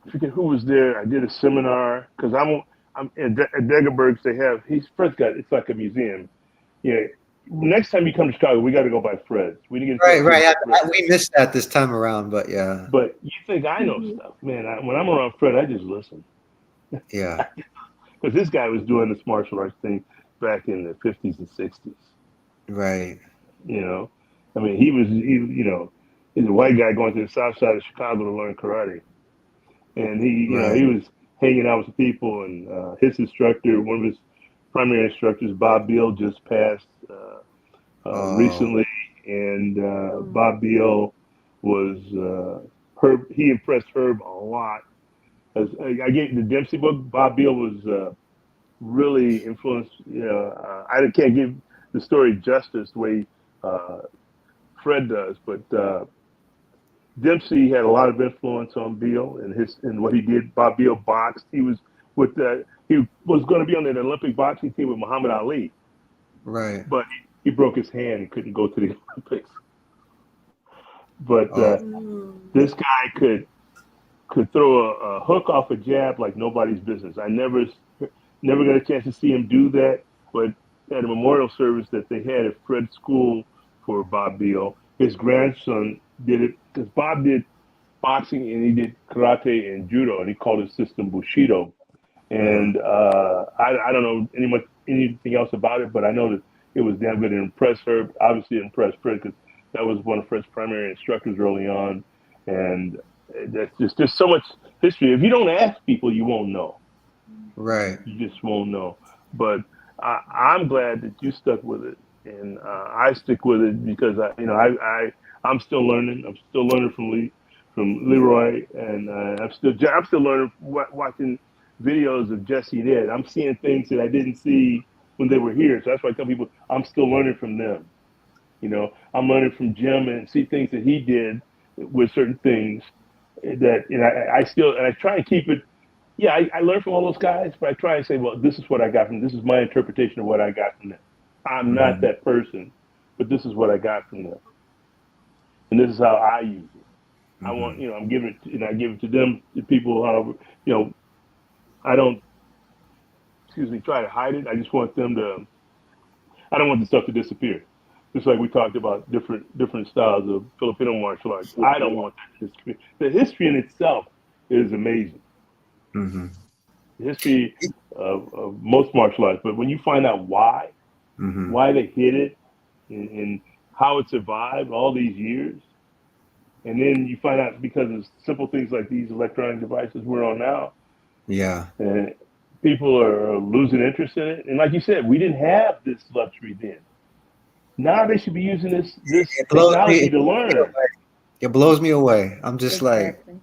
I forget who was there. I did a seminar because I'm at Degerberg's. He's first got, it's like a museum. Yeah. Next time you come to Chicago, we got to go by Fred's. We didn't get a right. chance to Right. go by Fred's. We missed that this time around, but yeah. But you think I know Mhm. stuff, man? When I'm around Fred, I just listen Yeah. because this guy was doing this martial arts thing back in the 50s and 60s. Right. You know, I mean, he's a white guy going to the south side of Chicago to learn karate, and Right. he was hanging out with the people, and his instructor, one of his primary instructors, Bob Beal, just passed Oh. recently, and Mm. Bob Beal was Herb. He impressed Herb a lot. As I get the Dempsey book, Bob Beal was really influenced. I can't give the story justice the way uh, Fred does, but Dempsey had a lot of influence on Beal and what he did. Bob Beal boxed. He was going to be on an Olympic boxing team with Muhammad Ali, Right. but he broke his hand and couldn't go to the Olympics. But Oh. Mm. this guy could throw a hook off a jab like nobody's business. I never got a chance to see him do that, but at a memorial service that they had at Fred's school for Bob Beal, his grandson did it because Bob did boxing and he did karate and judo, and he called his system Bushido. Uh-huh. And I don't know anything else about it, but I know that it was damn good and impressed her. Obviously, it impressed Fred because that was one of Fred's primary instructors early on, and that's just so much history. If you don't ask people, you won't know. Right. You just won't know. But I'm glad that you stuck with it, and I stick with it because I'm still learning. I'm still learning from Leroy, and I'm still learning watching videos of Jesse and Ed. I'm seeing things that I didn't see when they were here. So that's why I tell people I'm still learning from them. I'm learning from Jim and see things that he did with certain things that I still and I try and keep it. Yeah, I learn from all those guys, but I try and say, well, this is what I got from this is my interpretation of what I got from them. I'm not Mhm. that person, but this is what I got from them, and this is how I use it. I want, Mhm. I'm giving it, and I give it to them, to people. However, I don't, excuse me, try to hide it. I just want them to. I don't want the stuff to disappear. Just like we talked about different styles of Filipino martial arts. I don't want that history. The history in itself is amazing. Mhm. The history of most martial arts, but when you find out Mhm. why they hit it, and how it survived all these years, and then you find out because of simple things like these electronic devices we're on now, Yeah. and people are losing interest in it. And like you said, we didn't have this luxury then. Now they should be using this It blows me. technology It to blows me learn. away. It blows me away. I'm just like, Exactly.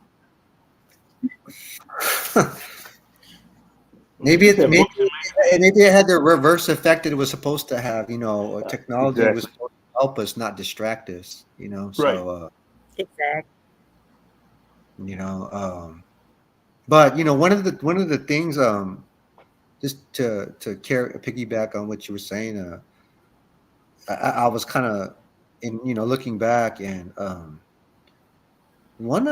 We maybe used it to have maybe books and maybe it had the reverse effect it was supposed to have. Technology was exactly supposed to help us, not distract us. right. So Exactly. you know, but one of the things just to piggyback on what you were saying, I was kind of in looking back and one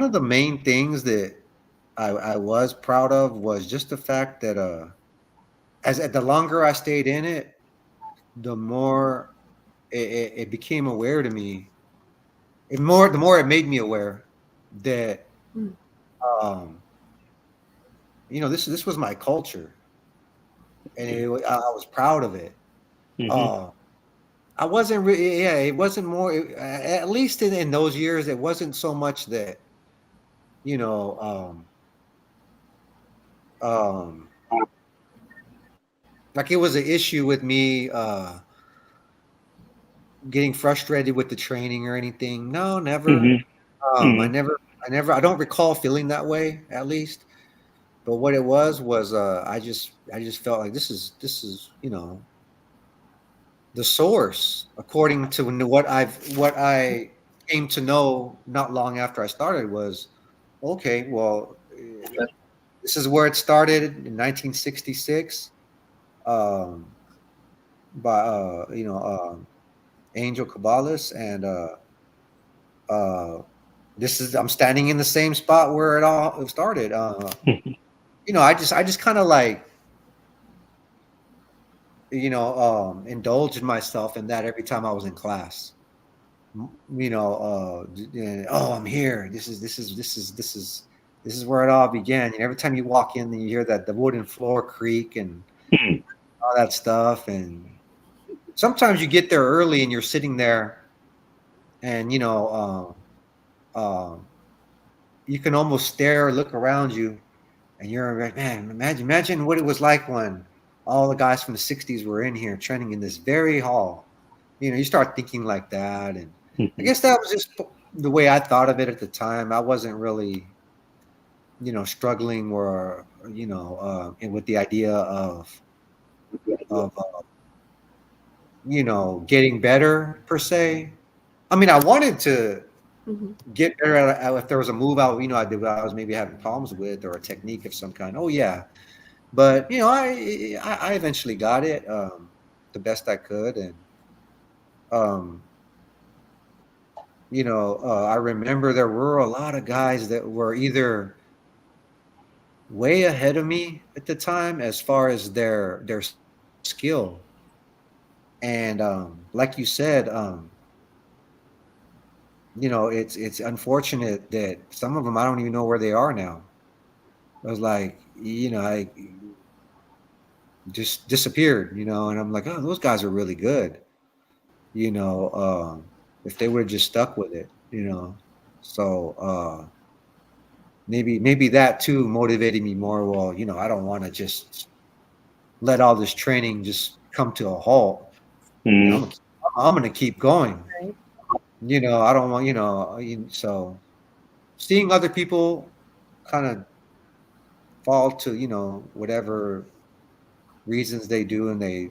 of the main things that I was proud of was just the fact that as the longer I stayed in it, the more it became aware to me. The more it made me aware that Mm. um, this was my culture, and I was proud of it. Hmm. Uh, I wasn't really, yeah, it wasn't more, at least in those years, it wasn't so much that, you know, um, like it was an issue with me getting frustrated with the training or anything. No, never. Hmm. Hmm. I don't recall feeling that way, at least. But what it was I just felt like this is the source, according to what I came to know not long after I started was, okay, well, this is where it started in 1966, um, by Angel Cabales, and uh, I'm standing in the same spot where it all started. I just kind of like indulged myself in that every time I was in class. Oh, I'm here. This is where it all began. And every time you walk in, you hear that the wooden floor creak and all that stuff. And sometimes you get there early and you're sitting there, and you can almost stare, look around you, and you're like, man, imagine what it was like when all the guys from the '60s were in here training in this very hall. You start thinking like that, and I guess that was just the way I thought of it at the time. I wasn't really, struggling or with the idea of getting better per se. I mean, I wanted to Mhm. get better at if there was a move I was maybe having problems with, or a technique of some kind. Oh yeah, but I eventually got it the best I could, and um, I remember there were a lot of guys that were either way ahead of me at the time as far as their skill, and like you said, it's unfortunate that some of them I don't even know where they are now. I was like, I just disappeared, and I'm like, oh, those guys are really good, you know, if they would have just stuck with it, So maybe that too motivated me more. Well, I don't want to just let all this training just come to a halt. Hmm. I'm gonna keep going. Right. I don't want, so seeing other people kind of fall to, whatever reasons they do, and they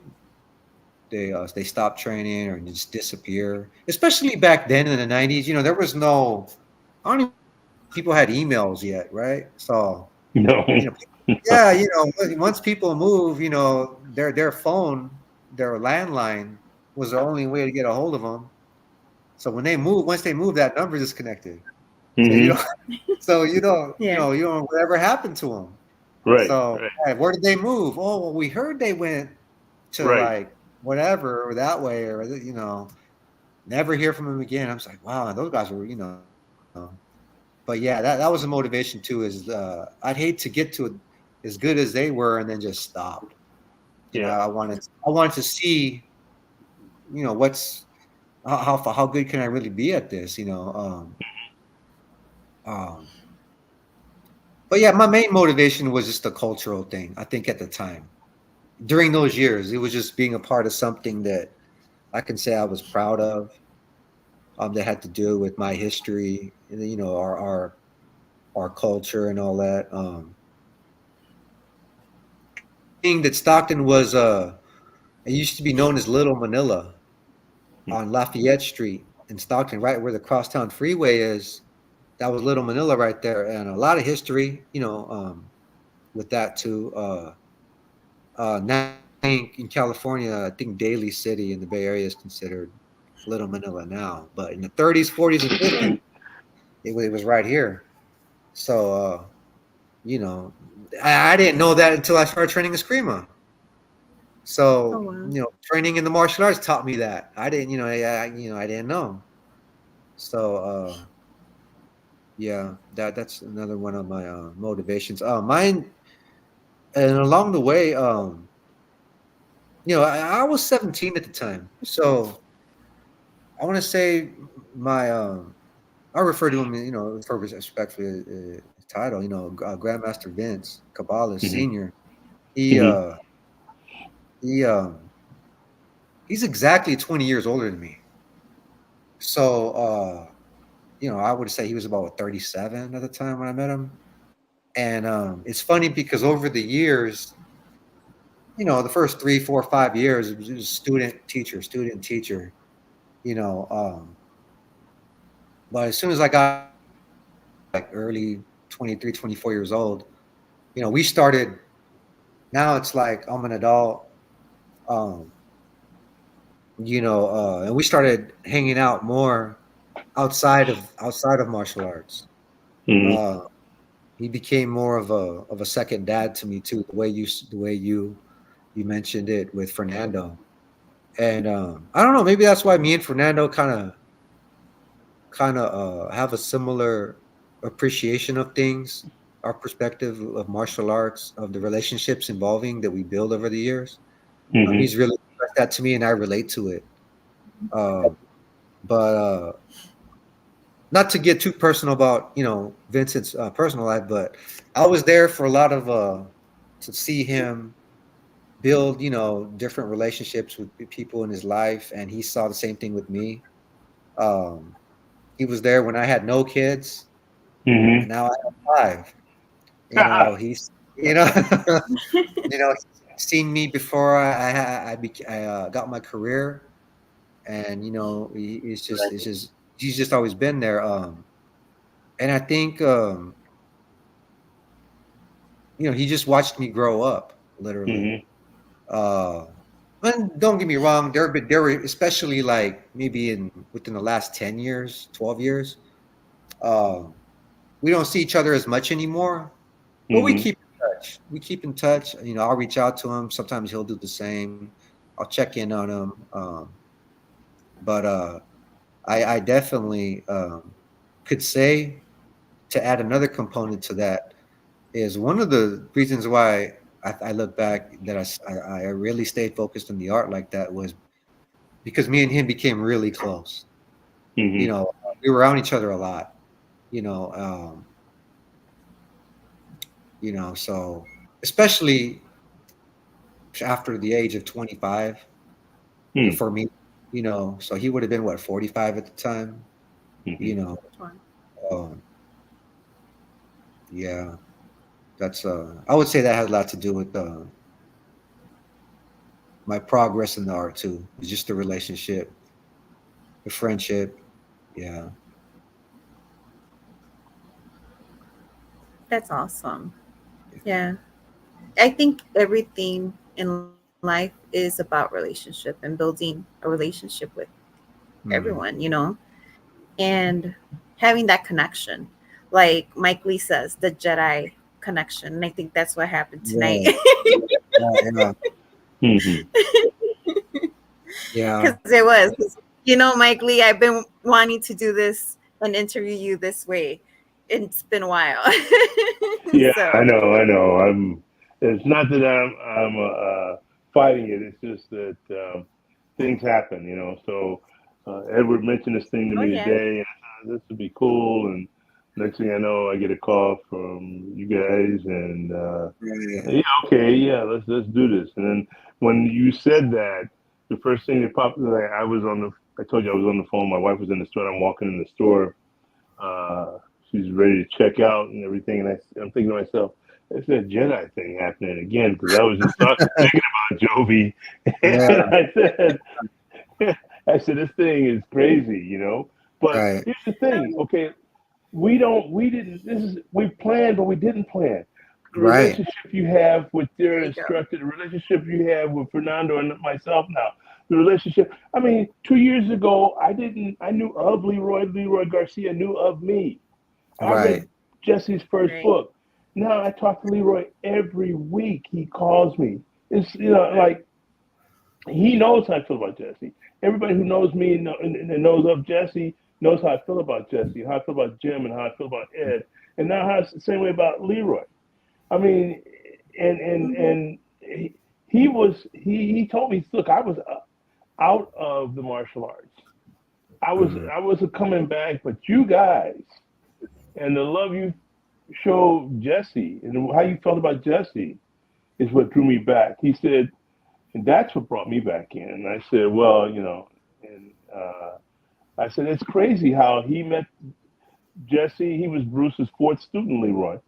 stop training or just disappear. Especially back then in the '90s, there was no, I don't even think people had emails yet, right? So No. you know, yeah, once people move, their phone, their landline was the only way to get a hold of them. So once they move, that number is disconnected. So you Hmm. don't, so you don't, Yeah. whatever happened to them. Right. So Right. hey, where did they move? Oh, well, we heard they went to Right. like whatever or that way, or never hear from them again. I was like, wow, those guys were, but yeah, that was a motivation too. Is I'd hate to get to as good as they were and then just stop. Yeah. I wanted to see, what's how good can I really be at this, um, but yeah, my main motivation was just a cultural thing. I think at the time, during those years, it was just being a part of something that I can say I was proud of. That had to do with my history, and our culture and all that. Being that Stockton was it used to be known as Little Manila on Lafayette Street in Stockton, right where the Crosstown Freeway is. That was Little Manila right there, and a lot of history, with that too. Now in California, I think Daly City in the Bay Area is considered Little Manila now, but in the 30s, 40s, and 50s, It was right here. So, you know, I didn't know that until I started training ESCRIMA. Oh So, wow. training in the martial arts taught me that. I didn't, I didn't know. So, yeah, that's another one of my motivations. Mine, and along the way, I was 17 at the time. So I want to say my, I refer to him, for respectfully, his title, Grandmaster Vince Cabales Hmm. Senior. He, Hmm. he, he's exactly 20 years older than me. So, I would say he was about 37 at the time when I met him. And it's funny because over the years, the first 3, 4, 5 years, it was student, teacher, you know. But as soon as I got like early 23, 24 years old, we started, now it's like I'm an adult, um, and we started hanging out more outside of martial arts. Hmm. Uh, he became more of a second dad to me too. The way you mentioned it with Fernando, and I don't know, maybe that's why me and Fernando kind of have a similar appreciation of things, our perspective of martial arts, of the relationships involving that we build over the years. Hmm. He's really expressed that to me, and I relate to it. Um, but not to get too personal about Vincent's personal life, but I was there for a lot of to see him build different relationships with people in his life, and he saw the same thing with me. Um, he was there when I had no kids, Hmm. and now I have 5. He's he's seen me before I got my career, and he's just always been there. And I think he just watched me grow up, literally. Hmm. Uh, and don't get me wrong, there were especially like maybe within the last 10 years, 12 years. Um, we don't see each other as much anymore, but we Hmm. keep in touch. We keep in touch. I'll reach out to him. Sometimes he'll do the same. I'll check in on him. But I definitely could say, to add another component to that, is one of the reasons why I look back that I really stayed focused on the art like that was because me and him became really close. Hmm. We were around each other a lot. You know, um, so especially after the age of 25, Hmm. for me, so he would have been what, 45 at the time. Hmm. You know, Wow. um, yeah, that's I would say that has a lot to do with my progress in the art too. It's just the relationship, the friendship. Yeah. That's awesome. Yeah. I think everything in life is about relationship and building a relationship with everyone, Hmm. and having that connection. Like Mike Lee says, the Jedi connection. And I think that's what happened tonight. Yeah. Yeah. Hmm. Yeah. Because it was. 'Cause, Mike Lee, I've been wanting to do this and interview you this way. It's been a while. Yeah, I So, know, I know. It's not that I'm fighting it. It's just that things happen, So Edward mentioned this thing to oh, me yeah. today, and I thought this would be cool. And next thing I know, I get a call from you guys, and Yeah. yeah, okay, yeah, let's do this. And then when you said that, the first thing that popped, like I told you I was on the phone. My wife was in the store. I'm walking in the store. Uh, she's ready to check out and everything. And I'm thinking to myself, it's that Jedi thing happening again because I was just thinking about Jovi, Yeah. and I said, this thing is crazy. But Right. here's the thing, okay, we didn't. We planned, but we didn't plan. The Right. relationship you have with There your you go. instructor, the relationship you have with Fernando and myself now, the relationship. I mean, 2 years ago, I didn't. I knew of Leroy. Leroy Garcia knew of me. I read Right. Jesse's first Right. book. Now I talk to Leroy every week. He calls me. It's like he knows how I feel about Jesse. Everybody who knows me and knows of Jesse knows how I feel about Jesse, how I feel about Jim, and how I feel about Ed, and now how it's the same way about Leroy. I mean, and he told me, look, I was out of the martial arts. Mhm. I was coming back, but you guys and the love you showed Jesse and how you felt about Jesse is what drew me back. He said, and that's what brought me back in. And I said, well, and I said, it's crazy how he met Jesse. He was Bruce's fourth student, Leroy.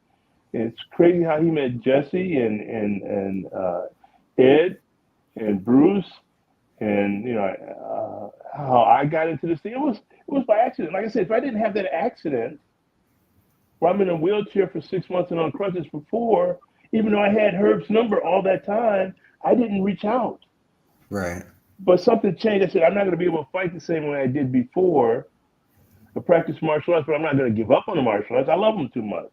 And it's crazy how he met Jesse and Ed and Bruce, and how I got into this thing. It was by accident. Like I said, if I didn't have that accident where I'm in a wheelchair for 6 months and on crutches for 4, even though I had Herb's number all that time, I didn't reach out. Right. But something changed. I said, I'm not going to be able to fight the same way I did before. I practice martial arts, but I'm not going to give up on the martial arts. I love them too much.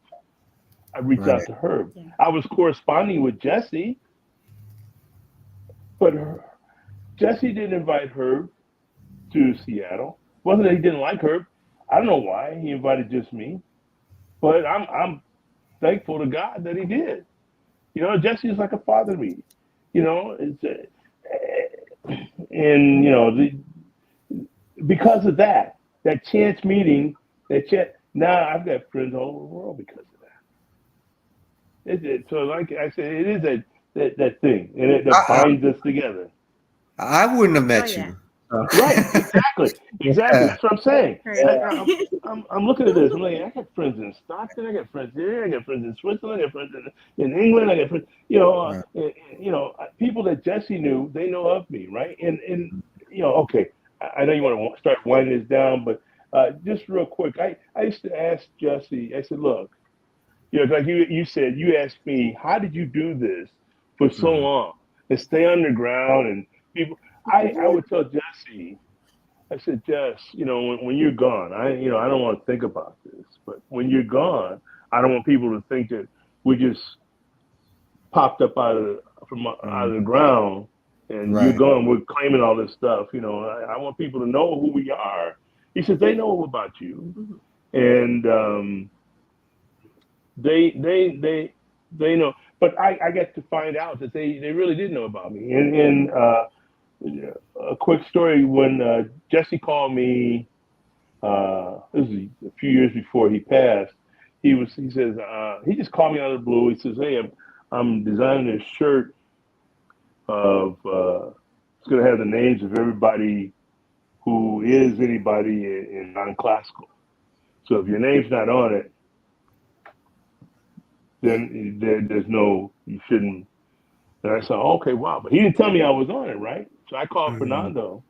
I reached Right. out to Herb. Yeah. I was corresponding with Jesse, but Jesse didn't invite Herb to Seattle. It wasn't that he didn't like Herb. I don't know why he invited just me, but I'm thankful to God that he did. Jesse is like a father to me. It's and because of that chance meeting, now I've got friends all over the world because of that. So like I said, it is that thing, and that I, binds us together. I wouldn't have Oh met yeah. you. So- Right, exactly. yeah. That's what I'm saying. Right. I'm looking at this. I'm like, I got friends in Stockton. I got friends here. I got friends in Switzerland. I got friends in England. I got friends, Right. people that Jesse knew. They know of me, right? And okay. I know you want to start winding this down, but just real quick, I used to ask Jesse. I said, look, like you said, you asked me, how did you do this for so Mhm. long and stay underground and people. I would tell Jesse, I said, Jess, when you're gone, I don't want to think about this, but when you're gone, I don't want people to think that we just popped up out Mhm. of the ground and you're Right. gone. We're claiming all this stuff. I want people to know who we are. He said they know about you, Mhm. and they know. But I get to find out that they really did know about me. And a quick story when Jesse called me. This is a few years before he passed. He says he just called me out of the blue. He says, "Hey, I'm designing a shirt of it's going to have the names of everybody who is anybody in non-classical. So if your name's not on it, then there's no you shouldn't." And I said, "Okay, wow," but he didn't tell me I was on it, right? So I called Mhm. Fernando,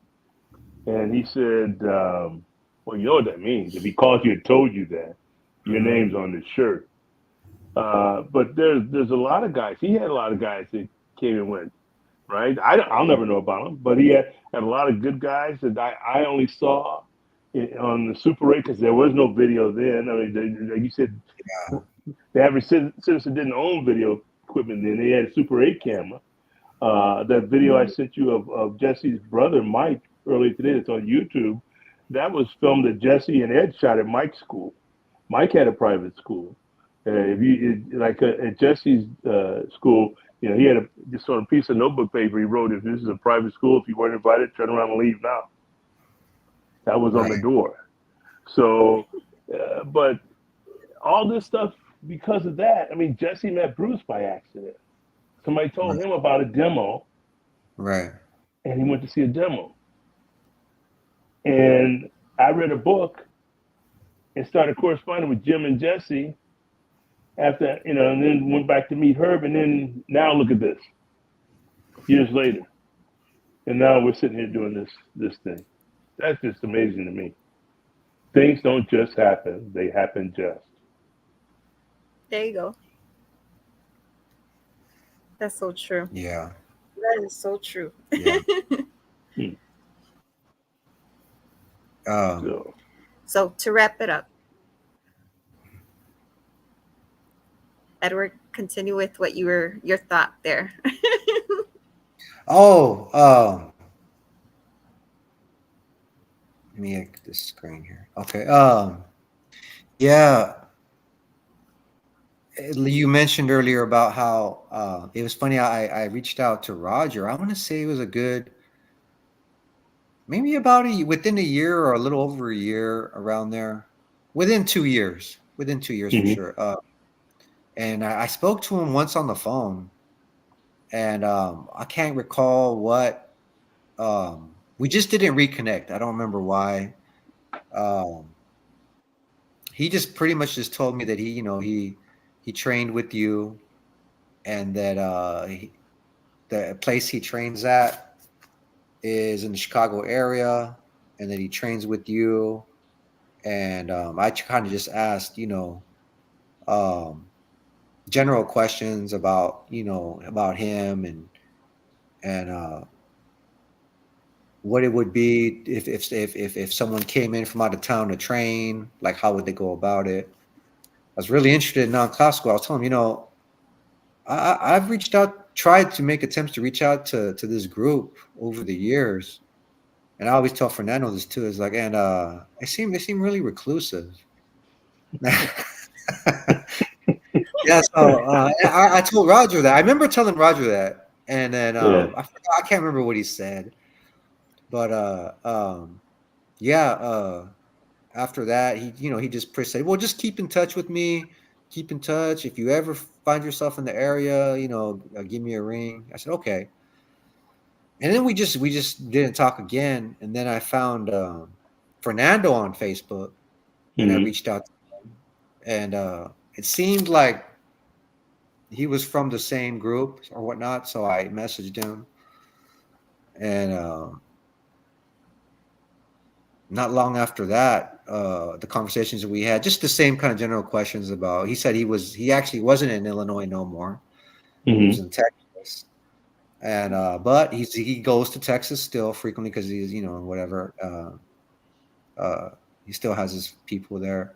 and he said, "Well, you know what that means. If he called you and told you that your Mhm. name's on this shirt." But there's a lot of guys. He had a lot of guys that came and went, right? I'll never know about him, but he had a lot of good guys that I only saw on the Super 8 because there was no video then. I mean, like you said, the average citizen didn't own video equipment then. They had a Super 8 camera. That video I sent you of Jesse's brother Mike earlier today, that's on YouTube, that was filmed that Jesse and Ed shot at Mike's school. Mike had a private school. If you at Jesse's school, he had just on a piece of notebook paper. He wrote, "If this is a private school, if you weren't invited, turn around and leave now." That was on the Right. door. So, but all this stuff because of that. I mean, Jesse met Bruce by accident. Somebody told Right. him about a demo, Right. and he went to see a demo. And I read a book and started corresponding with Jim and Jesse after, and then went back to meet Herb. And then now look at this, years later. And now we're sitting here doing this thing. That's just amazing to me. Things don't just happen, they happen just. There you go. That's so true. Yeah. That is so true. Yeah. Hmm. Um, So, So to wrap it up, Edward, continue with what your thought there. Oh, let me get this screen here. Okay. Yeah. You mentioned earlier about how it was funny. I reached out to Roger. I want to say it was a good, maybe about within a year or a little over a year, around there. Within 2 years. Within 2 years for sure. And I spoke to him once on the phone, and I can't recall what. We just didn't reconnect. I don't remember why. Um, he just pretty much just told me that he trained with you, and that the place he trains at is in the Chicago area, and that he trains with you. And I kind of just asked, um, general questions about about him, and what it would be if someone came in from out of town to train, like how would they go about it. I was really interested in non-classical. I was telling him, I've reached out, tried to make attempts to reach out to this group over the years, and I always tell Fernando this too. Is like, and they seem really reclusive. Yeah, so I told Roger that. I remember telling Roger that, and then I can't remember what he said, but yeah. After that, he just said, "Well, just keep in touch with me. Keep in touch. If you ever find yourself in the area, give me a ring." I said, "Okay." And then we just didn't talk again. And then I found Fernando on Facebook, and I reached out to him, and it seemed like he was from the same group or whatnot. So I messaged him, and not long after that, the conversations that we had, just the same kind of general questions about. He said he actually wasn't in Illinois no more. He was in Texas, and but he goes to Texas still frequently because he's whatever. He still has his people there.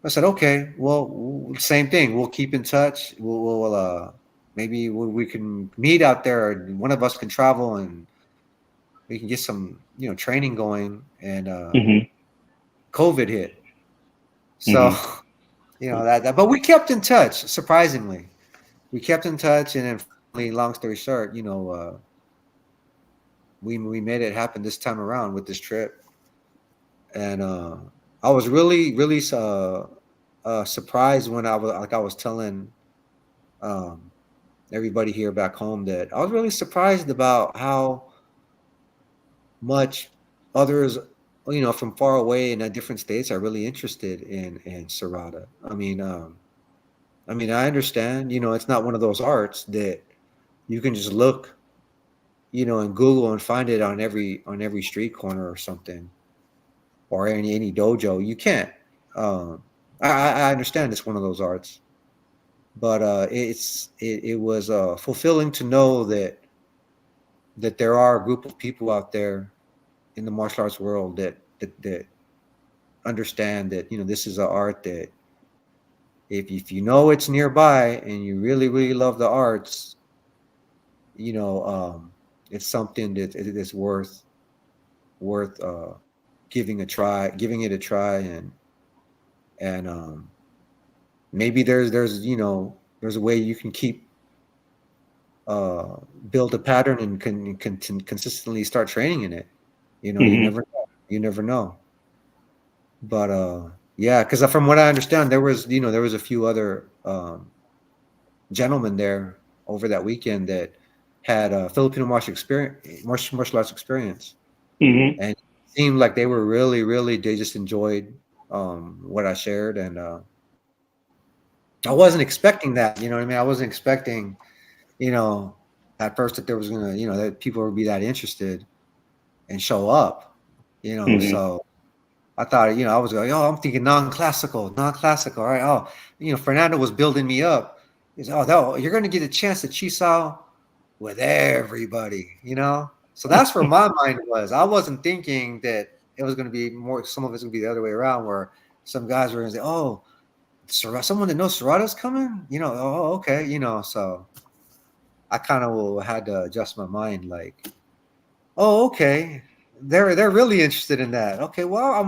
I said, okay, well, same thing. We'll keep in touch. We'll maybe we can meet out there. One of us can travel, and we can get some training going. And COVID hit, so that. But we kept in touch. Surprisingly, we kept in touch, and then finally, long story short, we made it happen this time around with this trip. And I was really surprised when I was telling everybody here back home that I was really surprised about how much others from far away in different states are really interested in SERRADA. I mean, I understand, it's not one of those arts that you can just look, in Google and find it on every street corner or something, or any dojo. You can't. I understand it's one of those arts, but it was fulfilling to know that there are a group of people out there in the martial arts world that understand that this is an art that if it's nearby and you really love the arts, it's something that is worth giving it a try, and maybe there's a way you can keep build a pattern and can consistently start training in it. You never know. But yeah, because from what I understand, there was a few other gentlemen there over that weekend that had Filipino martial arts experience, and it seemed like they were really they just enjoyed what I shared, and I wasn't expecting that. You know what I mean? I wasn't expecting, at first that there was gonna, that people would be that interested and show up. So I thought, I was like, oh, I'm thinking non-classical. All right. Oh, Fernando was building me up. He's, you're going to get a chance to chisao with everybody, So that's where my mind was. I wasn't thinking that it was going to be some of it's going to be the other way around, where some guys were going to say, oh, someone that knows Serrada's coming, you know, oh, okay, you know, so I kind of had to adjust my mind, like, oh, okay, they're really interested in that. Okay, well,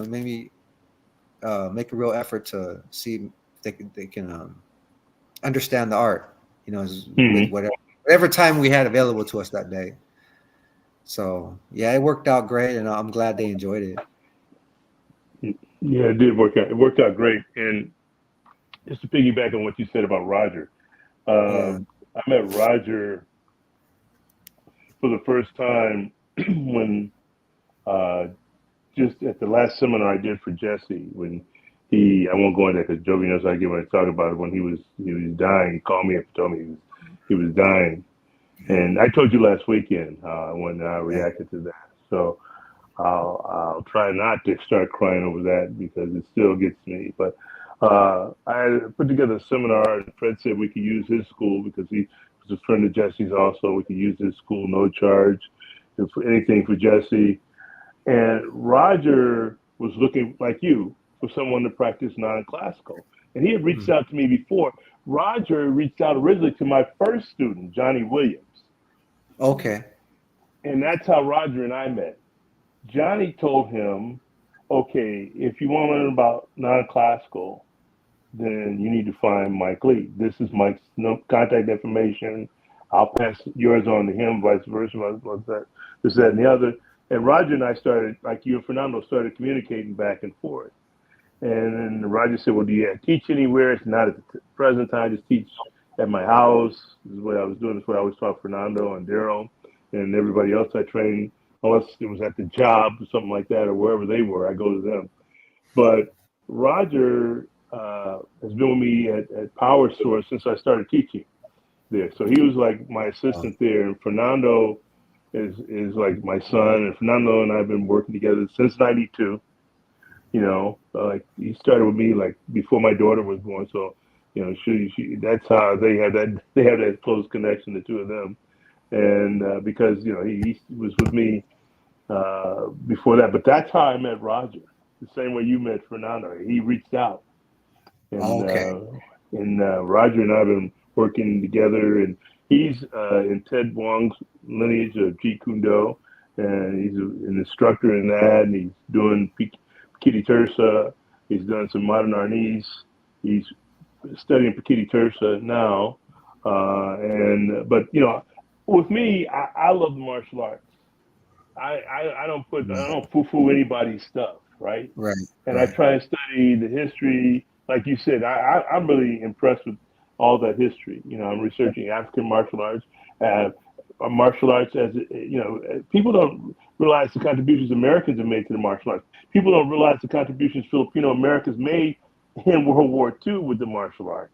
maybe make a real effort to see if they can understand the art, you know, with Mhm. whatever time we had available to us that day. So yeah, it worked out great, and I'm glad they enjoyed it. Yeah, it did work out. It worked out great. And just to piggyback on what you said about Roger, Yeah. I met Roger for the first time when uh, just at the last seminar I did for Jesse when I won't go into that because Jovi knows I get when I talk about it. When he was dying, he called me up and told me he was dying, and I told you last weekend when I Yeah. reacted to that. So I'll try not to start crying over that because it still gets me. But I put together a seminar, and Fred said we could use his school because he was a friend of Jesse's also. We could use his school, no charge, for anything for Jesse. And Roger was looking like you for someone to practice non-classical. And he had reached Mhm. out to me before. Roger reached out originally to my first student, Johnny Williams. Okay. And that's how Roger and I met. Johnny told him, okay, if you want to learn about non-classical, then you need to find Mike Lee. This is Mike's contact information. I'll pass yours on to him, vice versa, this, that, and the other. And Roger and I started, like you and Fernando, started communicating back and forth. And then Roger said, well, do you teach anywhere? It's not at the present time. I just teach at my house. This is what I was doing. This is what I always taught Fernando and Daryl and everybody else I trained, unless it was at the job or something like that or wherever they were. I go to them. But Roger has been with me at Power Source since I started teaching there. So he was like my Oh, assistant there. And Fernando is like my son. And Fernando and I have been working together since '92. You know, like he started with me like before my daughter was born. So, you know, that's how they have that close connection, the two of them. And because you know he was with me before that, but that's how I met Roger. The same way you met Fernando. He reached out, and okay. Roger and I have been working together, and he's in Ted Wong's lineage of Jeet Kune Do, and he's an instructor in that, and he's doing Pikiti Tersa. He's done some modern Arnis. He's studying Pikiti Tersa now, but you know, with me, I love the martial arts. I don't poo poo anybody's stuff, right? Right. And I Right. try and study the history. Like you said, I'm really impressed with all that history. You know, I'm researching African uh, martial arts as you know, people don't realize the contributions Americans have made to the martial arts. People don't realize the contributions Filipino Americans made in World War II with the martial arts.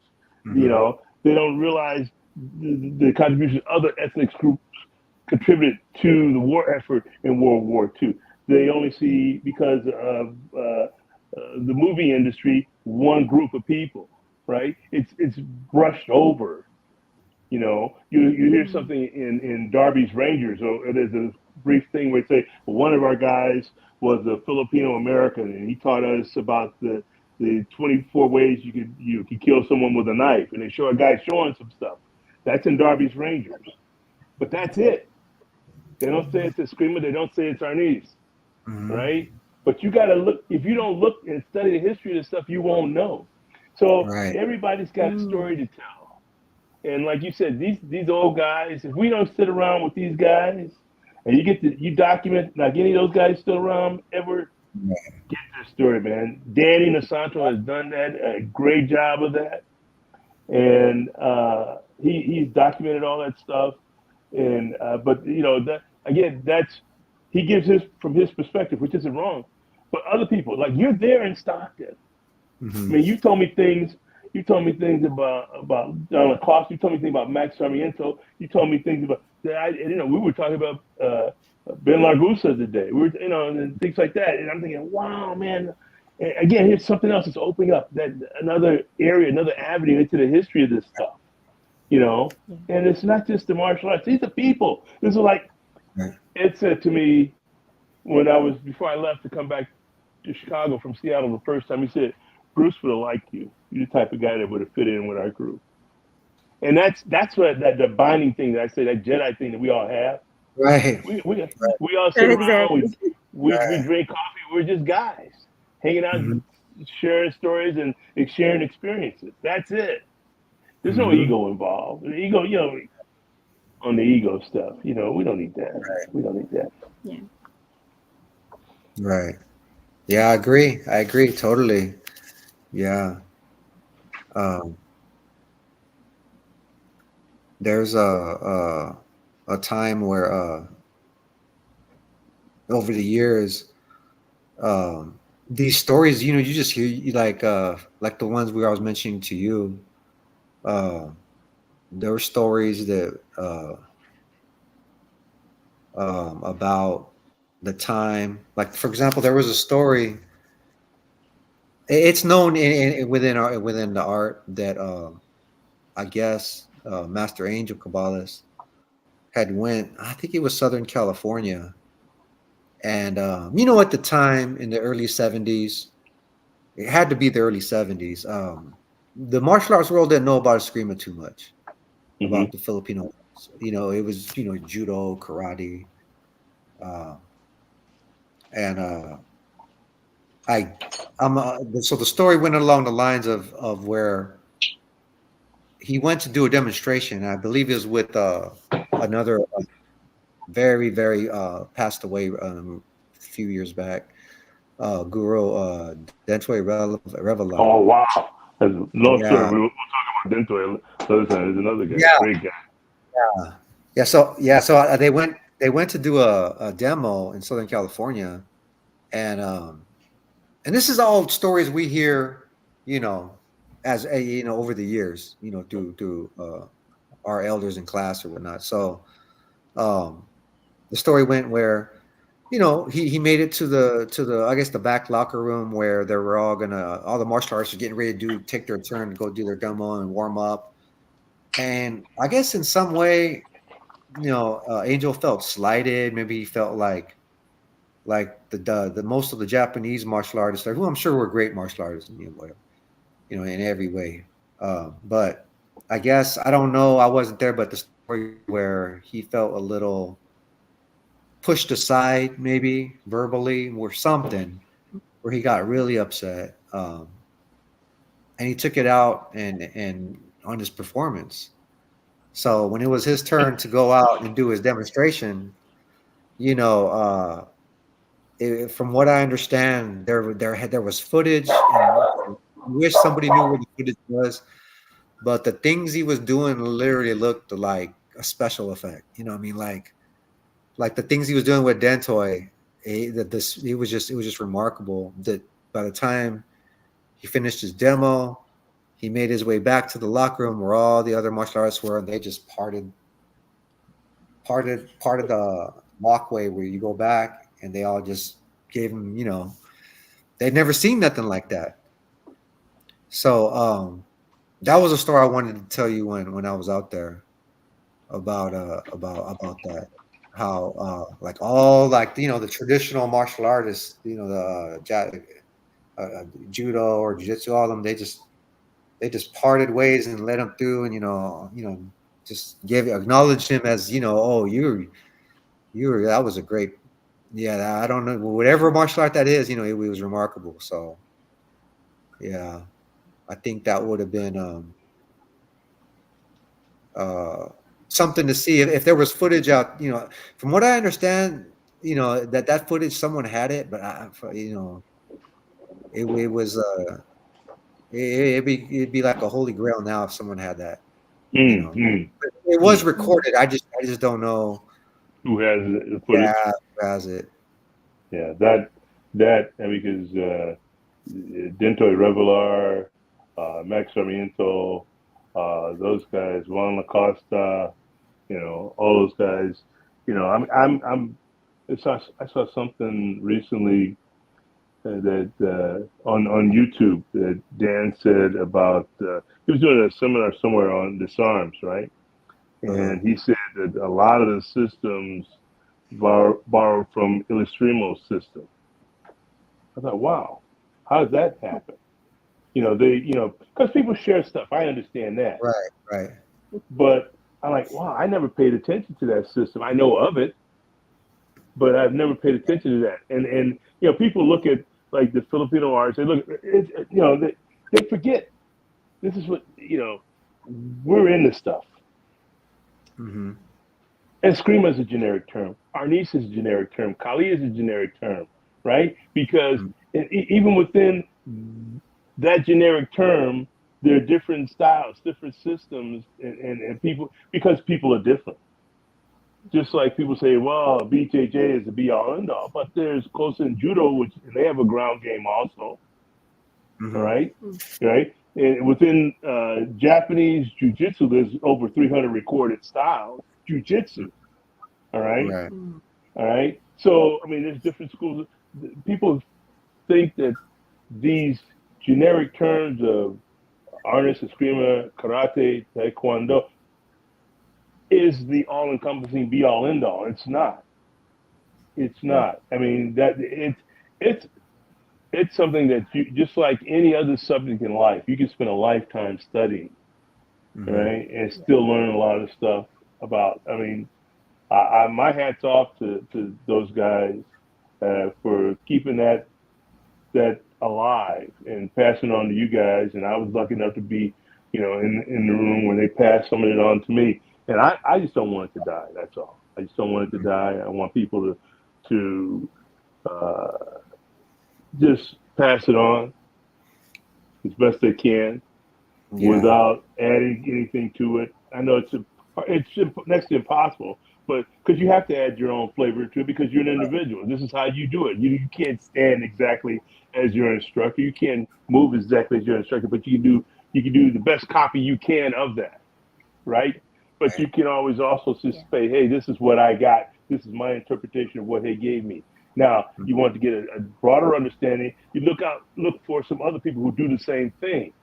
You Hmm. know, they don't realize the contributions other ethnic groups contributed to the war effort in World War II. They only see, because of the movie industry, one group of people, right? It's brushed over. You know, you hear something in Darby's Rangers, or there's a brief thing where they say, well, one of our guys was a Filipino American, and he taught us about the 24 ways you could kill someone with a knife, and they show a guy showing some stuff. That's in Darby's Rangers, but that's it. They don't say it's ESCRIMA. They don't say it's Arnis, Hmm. right? But you got to look. If you don't look and study the history of this stuff, you won't know. So Right. everybody's got a story to tell. And like you said, these old guys. If we don't sit around with these guys, and you document, like any of those guys still around, Edward, get their story, man. Danny Nasanto has done that a great job of that, and he's documented all that stuff. And but you know that again, that's he gives his from his perspective, which isn't wrong. But other people, like you're there in Stockton. I Hmm. mean, you told me things. You told me things about Donald Cost. You told me things about Max Sarmiento. You told me things about that. You know, we were talking about Ben Largusa today. We were, you know, and things like that. And I'm thinking, wow, man. And again, here's something else that's opening up that another area, another avenue into the history of this stuff. You know, and it's not just the martial arts. These are people. This is like Right. Ed said to me when I was before I left to come back to Chicago from Seattle the first time. He said, Bruce would have liked you. You're the type of guy that would have fit in with our group. And that's what that the binding thing that I say, that Jedi thing that we all have. Right. We all sit around, Exactly. we drink coffee, we're just guys hanging out, Mm-hmm. sharing stories and sharing experiences. That's it. There's no Mm-hmm. ego involved. The ego, on the ego stuff, we don't need that. We don't need that. Yeah. Right. Yeah, I agree. I agree totally. Yeah. Um, there's a time where over the years, these stories, you just hear like the ones I was mentioning to you. Uh, there were stories that about the time, like for example, there was a story. It's known within the art that I guess Master Angel Cabales had went. I think it was Southern California, and at the time in the early '70s, it had to be the early '70s. The martial arts world didn't know about Eskrima too much, Hmm. about the Filipino. It was judo, karate, uh, and I so the story went along the lines of where he went to do a demonstration. I believe it was with another very very passed away a few years back, Guru Dentoy Revelar. Oh wow, that's a long story. Yeah, We'll talk about Dento another time. There's another guy, yeah, great guy. yeah, yeah. So they went to do a demo in Southern California, and this is all stories we hear, you know, as a, over the years, through our elders in class or whatnot. So um, the story went where, he made it to the I guess the back locker room where they were all the martial artists are getting ready to take their turn to go do their demo and warm up. And I guess in some way, Angel felt slighted. Maybe he felt like the most of the Japanese martial artists, who I'm sure were great martial artists, in every way. But I guess I don't know. I wasn't there, but the story where he felt a little pushed aside, maybe verbally or something, where he got really upset, and he took it out and on his performance. So when it was his turn to go out and do his demonstration, you know, from what I understand, there was footage, and I wish somebody knew where the footage was. But the things he was doing literally looked like a special effect. You know what I mean? Like the things he was doing with Dentoy, it was just remarkable that by the time he finished his demo, he made his way back to the locker room where all the other martial artists were, and they just parted the walkway where you go back, and they all just gave him, they'd never seen nothing like that. So that was a story I wanted to tell you when I was out there about that. How like all like the traditional martial artists, judo or jiu-jitsu, all of them, they just parted ways and let him through, and just acknowledged him as, oh, you were that was a great, yeah, I don't know, whatever martial art that is, it was remarkable. So yeah, I think that would have been uh, something to see if there was footage out. From what I understand, that footage, someone had it, but it was it'd be like a holy grail now if someone had that. You know, Mm. but it was recorded. I just don't know. Who has the footage? Yeah, who has it? Yeah, and because Dento Revelar, Max Sarmiento, those guys, Juan Lacosta, all those guys. I saw something recently that on YouTube that Dan said about he was doing a seminar somewhere on disarms, right? Uh-huh. And he said that a lot of the systems borrowed from Il Estrimo's system. I thought, wow, how did that happen? Because people share stuff. I understand that. Right, right. But I'm like, wow, I never paid attention to that system. I know of it, but I've never paid attention to that. And people look at like the Filipino arts. They look, they forget. This is what we're in this stuff. Mm-hmm. ESCRIMA is a generic term. Arnis is a generic term. Kali is a generic term, right? Because even within that generic term, there are different styles, different systems, and people, because people are different. Just like people say, well, BJJ is the be all end all, but there's close in judo, which they have a ground game also. Mm-hmm. All right, right. And within Japanese jiu-jitsu, there's over 300 recorded styles. Jiu-jitsu, all right, Right. all right. So I mean, there's different schools. People think that these generic terms of arnis, eskrima, karate, taekwondo is the all-encompassing be-all, end-all. It's not. It's not. I mean, that it's something that you, just like any other subject in life, you can spend a lifetime studying, right, and still learn a lot of stuff about. I mean, my hat's off to those guys for keeping that alive and passing on to you guys. And I was lucky enough to be, in the room when they passed some of it on to me. And I just don't want it to die. That's all. I just don't want it to die. I want people to just pass it on as best they can without adding anything to it. I know it's next to impossible, but because you have to add your own flavor to it because you're an individual. This is how you do it. You can't stand exactly as your instructor. You can't move exactly as your instructor, but you can do the best copy you can of that, right? But you can always also just say, hey, this is what I got. This is my interpretation of what he gave me. Now, you want to get a broader understanding. You look for some other people who do the same thing.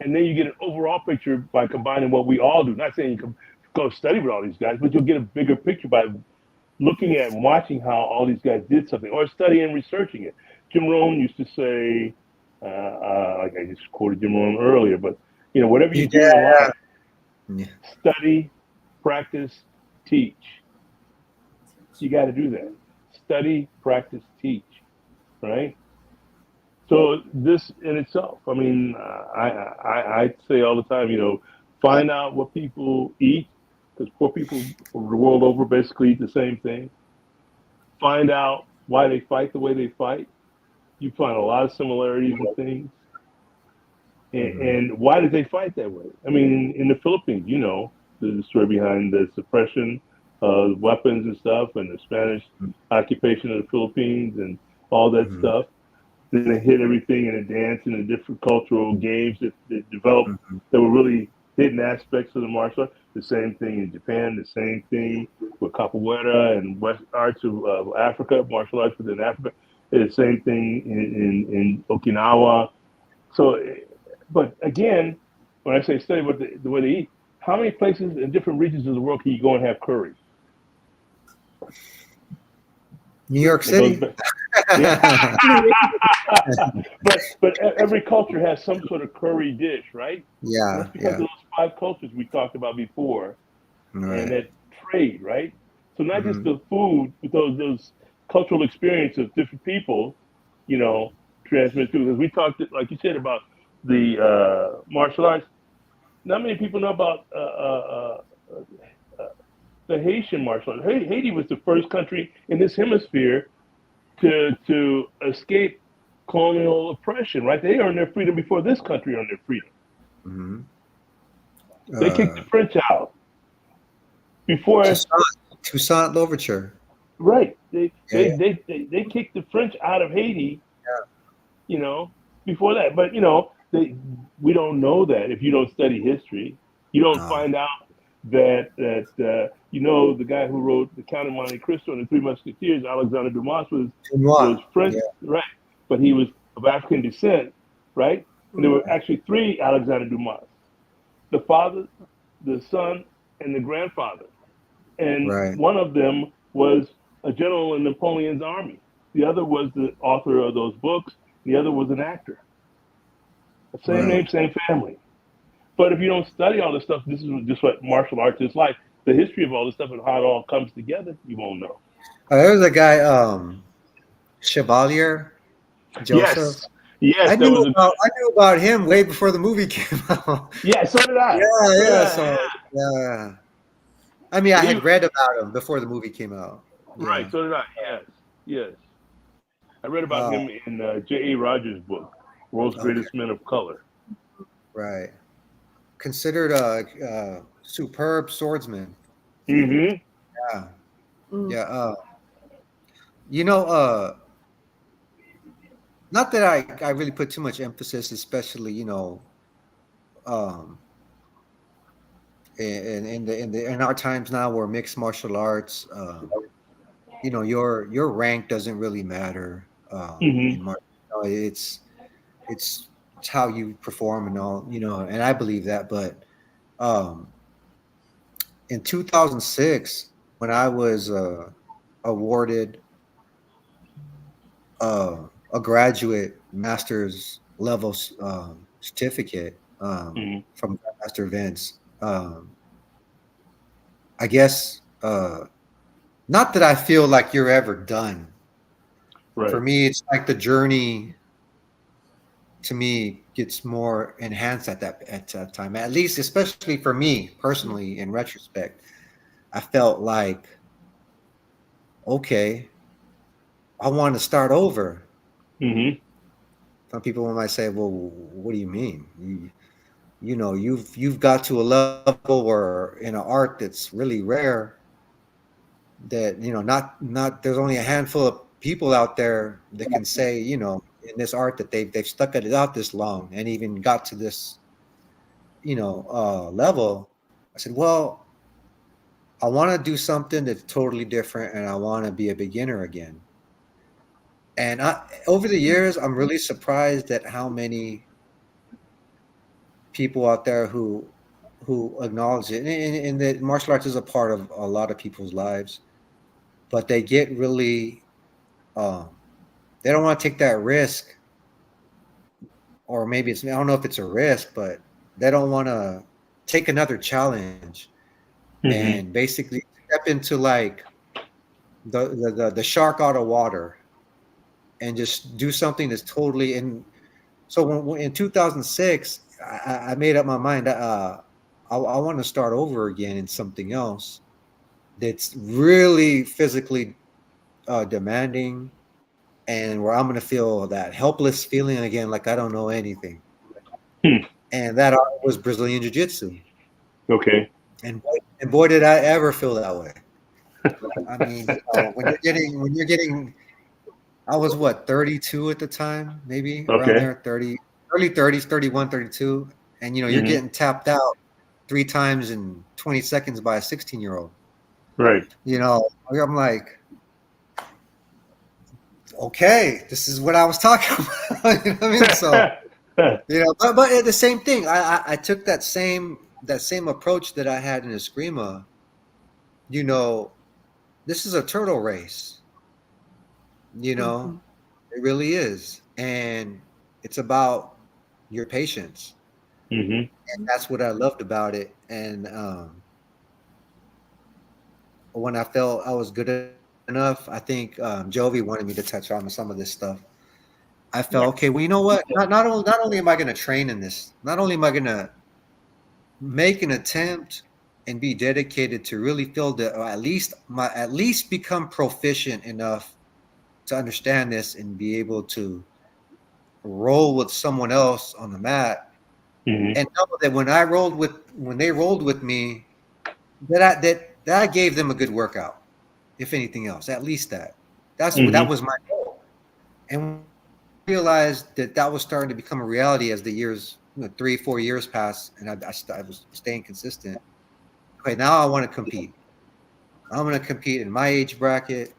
And then you get an overall picture by combining what we all do. Not saying you can go study with all these guys, but you'll get a bigger picture by looking at and watching how all these guys did something, or studying and researching it. Jim Rohn used to say, like I just quoted Jim Rohn earlier, but whatever you do in life, study, practice, teach. You got to do that. Study, practice, teach, right? So this in itself, I mean, I say all the time, find out what people eat, because poor people the world over basically eat the same thing. Find out why they fight the way they fight. You find a lot of similarities in things. And why did they fight that way? I mean, in the Philippines, the story behind the suppression of weapons and stuff, and the Spanish occupation of the Philippines and all that stuff. Then they hit everything in a dance and the different cultural games that developed that were really hidden aspects of the martial art. The same thing in Japan, the same thing with capoeira and West arts of Africa, martial arts within Africa. The same thing in Okinawa. So, but again, when I say study the way they eat, how many places in different regions of the world can you go and have curry? New York City. but every culture has some sort of curry dish, right? Yeah. That's because of those 5 cultures we talked about before, and that trade, right? So not just the food, but those cultural experiences of different people, transmit through. Because we talked, like you said, about the martial arts. Not many people know about the Haitian martial arts. Haiti was the first country in this hemisphere to escape colonial oppression, right? They earned their freedom before this country earned their freedom. They kicked the French out before Toussaint Louverture. Right. They kicked the French out of Haiti. Before that, but we don't know that if you don't study history. You don't find out that the guy who wrote The Count of Monte Cristo and the Three Musketeers, Alexander Dumas, was French, right? But he was of African descent, right? And there were actually 3 Alexander Dumas: the father, the son, and the grandfather. And one of them was a general in Napoleon's army. The other was the author of those books. The other was an actor. Same Right. name, same family. But if you don't study all this stuff, this is just what martial arts is like. The history of all this stuff and how it all comes together, you won't know. There was a guy, Chevalier Joseph. Yes, yes, I that knew was a about him way before the movie came out. yeah. So did I. Yeah, yeah. Yeah, So yeah, I mean, I yeah. had read about him before the movie came out. Right. Yeah. So did I. Yes, yes. I read about Uh, him in J.A. Rogers' book, World's okay. Greatest Men of Color. Right. Considered a superb swordsman. Mm-hmm. Yeah. Mm. Yeah. You know, not that I really put too much emphasis, especially um, in our times now where mixed martial arts, your rank doesn't really matter. Mm-hmm. In martial, it's it's how you perform and all, and I believe that. But um, in 2006, when I was awarded a graduate master's level certificate Mm-hmm. from Master Vince. I guess not that I feel like you're ever done. For Right. me, it's like the journey to me gets more enhanced at that time. At least, especially for me personally, in retrospect, I felt like, okay, I want to start over. Mm-hmm. Some people might say, "Well, what do you mean? You've got to a level where in an art that's really rare that not there's only a handful of people out there that can say in this art that they've stuck at it out this long and even got to this level." I said, well, I want to do something that's totally different and I want to be a beginner again. And over the years, I'm really surprised at how many people out there who acknowledge it, and that martial arts is a part of a lot of people's lives, but they get really um, they don't want to take that risk, or maybe I don't know if it's a risk, but they don't want to take another challenge Mm-hmm. and basically step into like the shark out of water and just do something that's totally in. So in 2006, I made up my mind. I want to start over again in something else that's really physically demanding, and where I'm going to feel that helpless feeling again, like I don't know anything. Hmm. And that was Brazilian Jiu Jitsu. Okay. And boy, did I ever feel that way. I mean, when you're getting, I was what, 32 at the time, maybe around Okay. there, 30, early 30s, 31, 32, and you're Mm-hmm. getting tapped out 3 times in 20 seconds by a 16-year-old. Right. I'm like, okay, this is what I was talking about. You know what I mean? So, but the same thing. I took that same approach that I had in Eskrima. You know, this is a turtle race. You know, Mhm. it really is, and it's about your patience, Mm-hmm. and that's what I loved about it. And when I felt I was good enough, I think Jovi wanted me to touch on some of this stuff. I Yeah. felt, okay. Well, you know what? Not only am I going to train in this, not only am I going to make an attempt and be dedicated to really feel that, or at least become proficient enough to understand this and be able to roll with someone else on the mat, Mm-hmm. and know that when they rolled with me, that I gave them a good workout. If anything else, at least that Mm-hmm. was my goal. And realized that was starting to become a reality as the years, 3-4 years passed, and I was staying consistent. Okay, now I want to compete. I'm going to compete in my age bracket,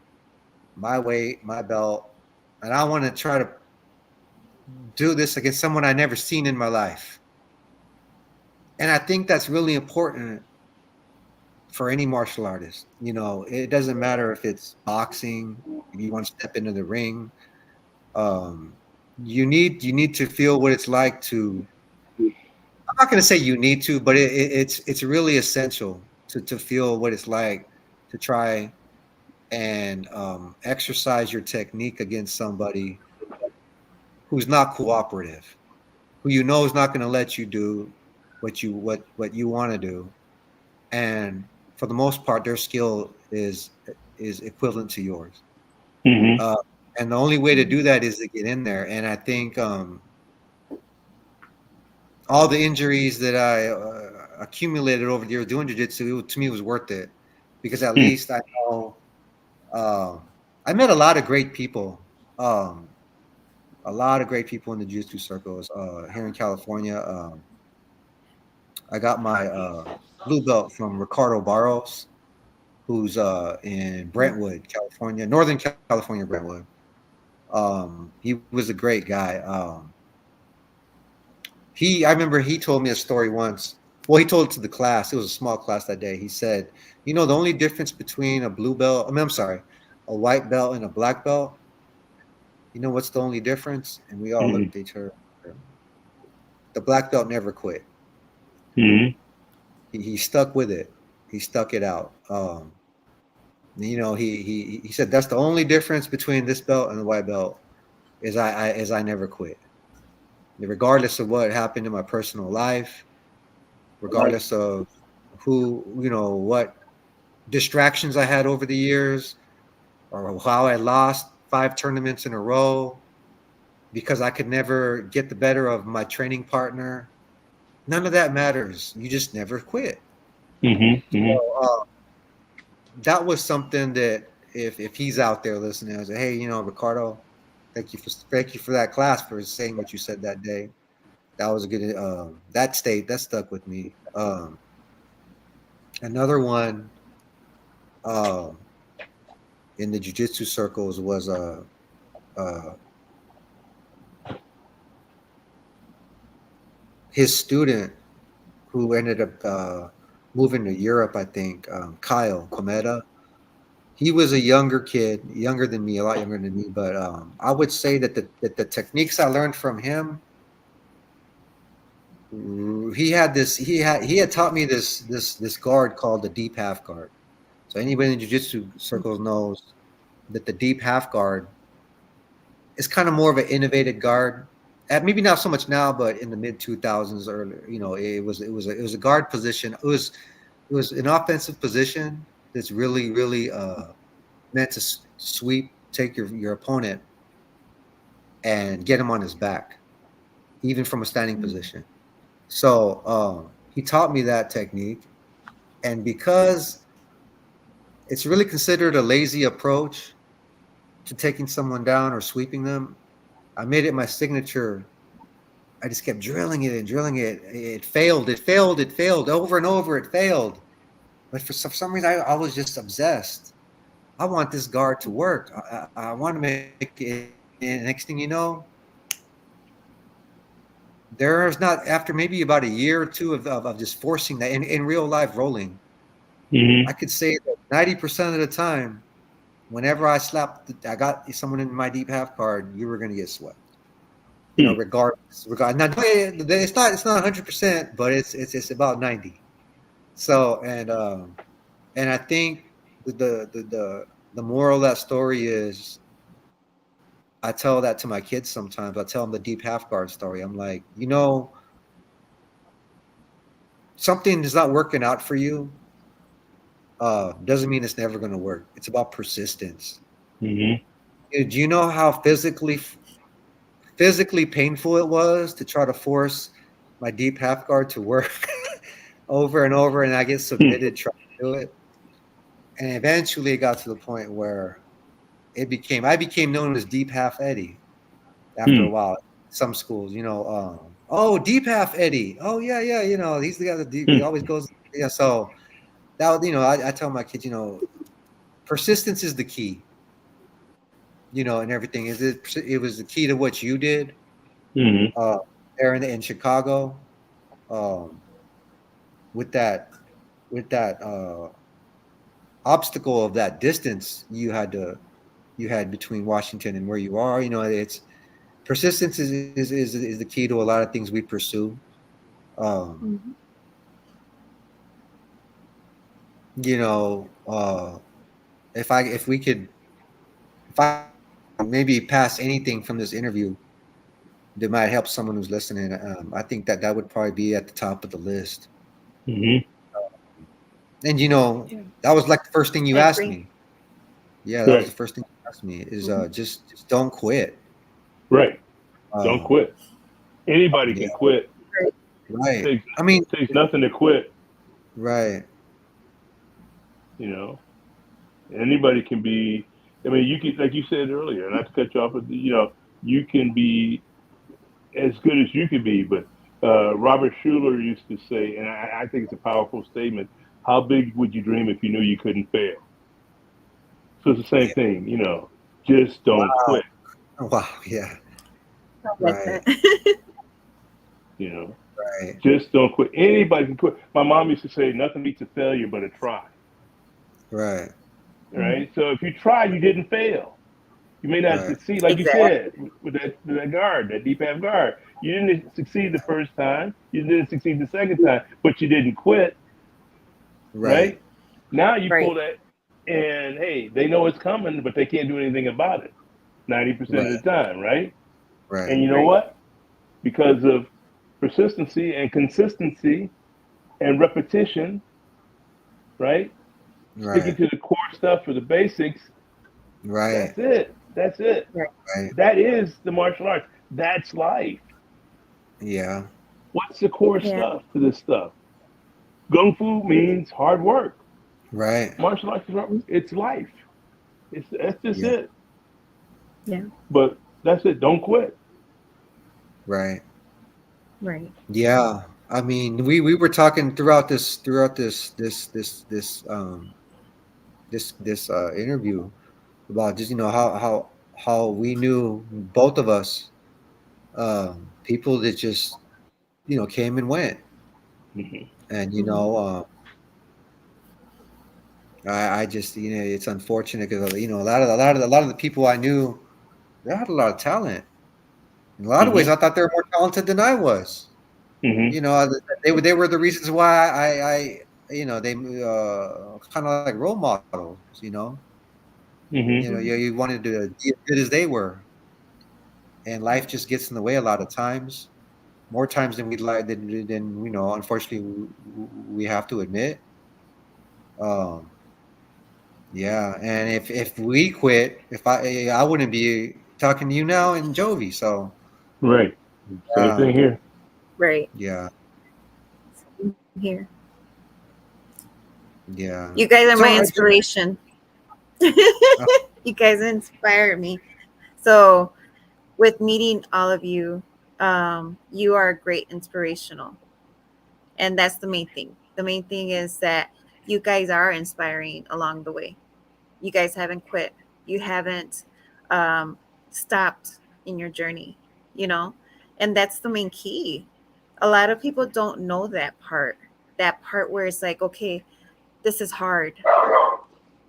my weight, my belt, and I want to try to do this against someone I never seen in my life. And I think that's really important for any martial artist. It doesn't matter if it's boxing, if you want to step into the ring, um, you need to feel what it's like to. I'm not going to say you need to, but it's really essential to feel what it's like to try and exercise your technique against somebody who's not cooperative, who you know is not going to let you do what you want to do, and for the most part, their skill is equivalent to yours. Hmm. Uh, and the only way to do that is to get in there. And I think all the injuries that I accumulated over the years doing jiu-jitsu, to me, was worth it because at least I know I met a lot of great people, um, a lot of great people in the jiu-jitsu circles here in California. I got my blue belt from Ricardo Barros, who's in Brentwood, California, Northern California, Brentwood. He was a great guy. I remember he told me a story once. Well, he told it to the class. It was a small class that day. He said, the only difference between a blue belt, I'm sorry, a white belt and a black belt, what's the only difference? And we all Hmm. looked at each other. The black belt never quit. Hmm. He stuck with it. He stuck it out. He said that's the only difference between this belt and the white belt is I never quit, regardless of what happened in my personal life, regardless of what distractions I had over the years, or how I lost 5 tournaments in a row because I could never get the better of my training partner. None of that matters. You just never quit. Hmm. Hmm. So, that was something that if he's out there listening, I say, hey, Ricardo, thank you for that class, for saying what you said that day. That was a good that stuck with me. Another one um, in the jiu-jitsu circles was uh, his student who ended up moving to Europe. I think Kyle Cometta. He was a younger kid, younger than me, a lot younger than me. But I would say that the techniques I learned from him, he had taught me this guard called the deep half guard. So anybody in jiu-jitsu circles knows that the deep half guard is kind of more of an innovative guard. Maybe not so much now, but in the mid 2000s, earlier, it was a guard position. It was an offensive position that's really meant to sweep, take your opponent and get him on his back, even from a standing position. So he taught me that technique, and because it's really considered a lazy approach to taking someone down or sweeping them, I made it my signature. I just kept drilling it and drilling it. It failed. It failed. It failed over and over. It failed. But for some reason, I was just obsessed. I want this guard to work. I want to make it. And next thing you know, there's not, after maybe about a year or two of just forcing that in real life rolling, Hmm. I could say that 90% of the time, whenever I got someone in my deep half guard, you were going to get swept. Regardless. Now, it's not 100%, but it's about 90. So and I think the moral of that story is I tell that to my kids sometimes. I tell them the deep half guard story. I'm like, something is not working out for you. Doesn't mean it's never going to work. It's about persistence. Hmm. Do you know how physically painful it was to try to force my deep half guard to work over and over, and I get submitted trying to do it? And eventually it got to the point where I became known as Deep Half Eddie after a while. Some schools, oh, Deep Half Eddie. Oh yeah, yeah, he's the guy that he always goes. Yeah, so that I tell my kids, persistence is the key, and everything. It was the key to what you did Hmm. uh, there in Chicago, um, with that obstacle of that distance you had between Washington and where you are. persistence is the key to a lot of things we pursue. Um, Mhm. you know, if we could, if I maybe pass anything from this interview that might help someone who's listening, I think that that would probably be at the top of the list. Mm-hmm. And Yeah, that was like the first thing I you asked agree. me. Yeah, that was the Right. first thing you asked me is Mhm. just don't quit. Right. Don't Uh, quit. Anybody yeah, can quit. Right. right. Takes I mean, takes nothing to quit. right, You know, anybody can be. I mean, you can, like you said earlier, not to cut you off, but you can be as good as you can be. But Robert Schuller used to say, and I think it's a powerful statement: "How big would you dream if you knew you couldn't fail?" So it's the same yeah, thing. Just don't wow, quit. wow, yeah, I like right, that. You know, right, just don't quit. Anybody can quit. My mom used to say, "Nothing beats a failure but a try." right, Mhm. Right. So if you tried, you didn't fail. You may not right, succeed, like you Exactly. said, with that guard, that deep half guard. You didn't succeed the first time. You didn't succeed the second time, but you didn't quit. right, Right. Now you Right. pull that, and hey, they know it's coming, but they can't do anything about it 90% of right, the time. Right. right, And you know Right. what? Because of persistency and consistency and repetition, right? Sticking right, to the core stuff for the basics. right, That's it. That's it. Right. right, That is the martial arts. That's life. yeah, What's the core Yeah. stuff to this stuff? Kung Fu means hard work. right, Martial arts is hard work. It's life. That's just yeah, it. Yeah. But that's it. Don't quit. right, Right. yeah. I mean, we were talking throughout this interview about just how we knew both of us people that just came and went. Mm-hmm. And Mhm. I just it's unfortunate because a lot of the people I knew, they had a lot of talent. In a lot of ways, Mm-hmm. I thought they were more talented than I was. Mm-hmm. They were the reasons why they kind of like role models. Mm-hmm. You Mhm. wanted to be as good as they were, and life just gets in the way a lot of times, more times than we'd like than unfortunately we have to admit. Um, yeah, and if we quit, if I wouldn't be talking to you now in Jovi. So Right. Same yeah, thing here. Right. yeah, Here. yeah. You guys are So my inspiration. You guys inspire me. So, with meeting all of you, you are great inspirational. And that's the main thing. The main thing is that you guys are inspiring along the way. You guys haven't quit. You haven't um, stopped in your journey, you know? And that's the main key. A lot of people don't know that part where it's like, okay, this is hard.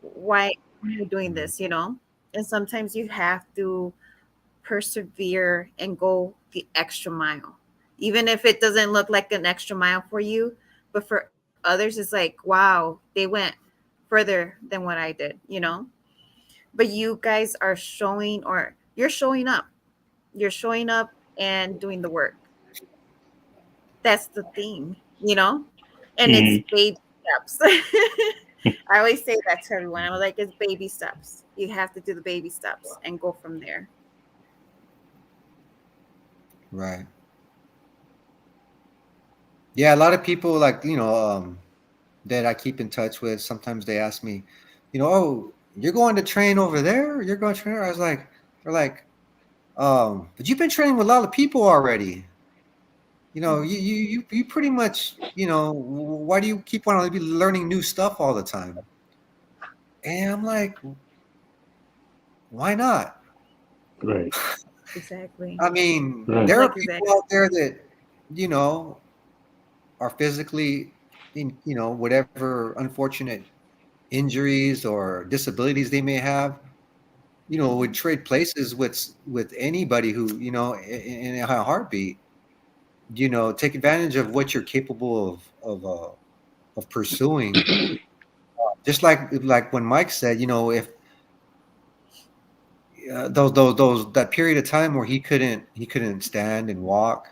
Why am I doing this, you know? And sometimes you have to persevere and go the extra mile. Even if it doesn't look like an extra mile for you, but for others, it's like, wow, they went further than what I did, you know? But you guys are showing, or you're showing up. You're showing up and doing the work. That's the thing, you know? And it's Mm-hmm. baby steps. I always say that to everyone. I'm like, it's baby steps. You have to do the baby steps and go from there. right. Yeah, a lot of people that I keep in touch with. Sometimes they ask me, oh, you're going to train over there? You're going to train? I was like, they're like, but you've been training with a lot of people already. You pretty much, why do you keep wanting to be learning new stuff all the time? And I'm like, why not? Exactly. I mean, I'm Right. there like, are exactly. people out there that, you know, are physically in, whatever unfortunate injuries or disabilities they may have. would trade places with anybody who, in a heartbeat. Take advantage of what you're capable of pursuing. Just like when Mike said, if those that period of time where he couldn't stand and walk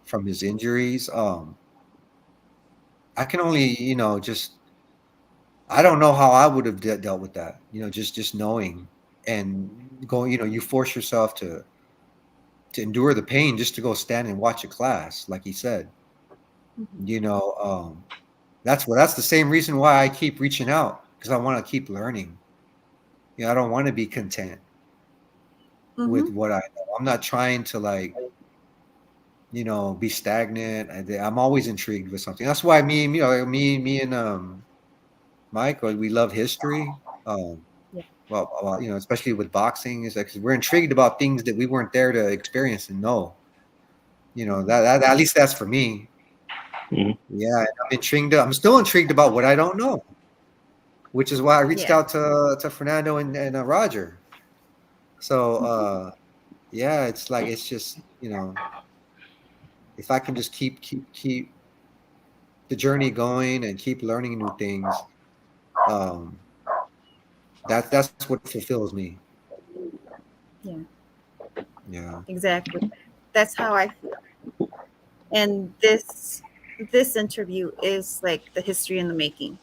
from his injuries. I can only, just I don't know how I would have dealt with that. Just knowing and going. You force yourself to endure the pain just to go stand and watch a class, like he said. Mhm. You know, that's the same reason why I keep reaching out, because I want to keep learning. I don't want to be content with Mhm. what I know. I'm not trying to be stagnant. I'm always intrigued with something. That's why me and Mike, we love history. Um, Yeah. well, especially with boxing, is that 'cause we're intrigued about things that we weren't there to experience and know. Mhm. That at least that's for me. Mhm. Yeah, and I'm intrigued. I'm still intrigued about what I don't know, which is why I reached Yeah. out to Fernando and Roger. So yeah, it's just if I can just keep the journey going and keep learning new things, um, that's what fulfills me. Yeah. Yeah. Exactly. That's how I feel. And this interview is like the history in the making,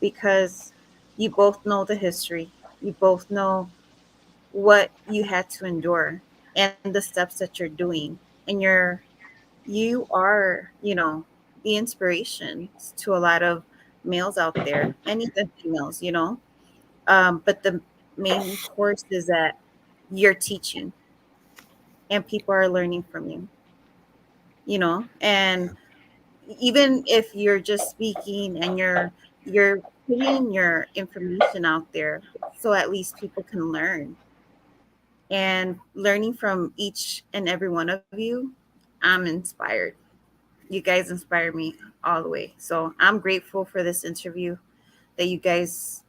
because you both know the history. You both know what you had to endure and the steps that you're doing. And you are, the inspiration to a lot of males out there and even females, but the main course is that you're teaching and people are learning from you, and even if you're just speaking and you're putting your information out there, so at least people can learn, and learning from each and every one of you, I'm inspired. You guys inspire me all the way, so I'm grateful for this interview that you guys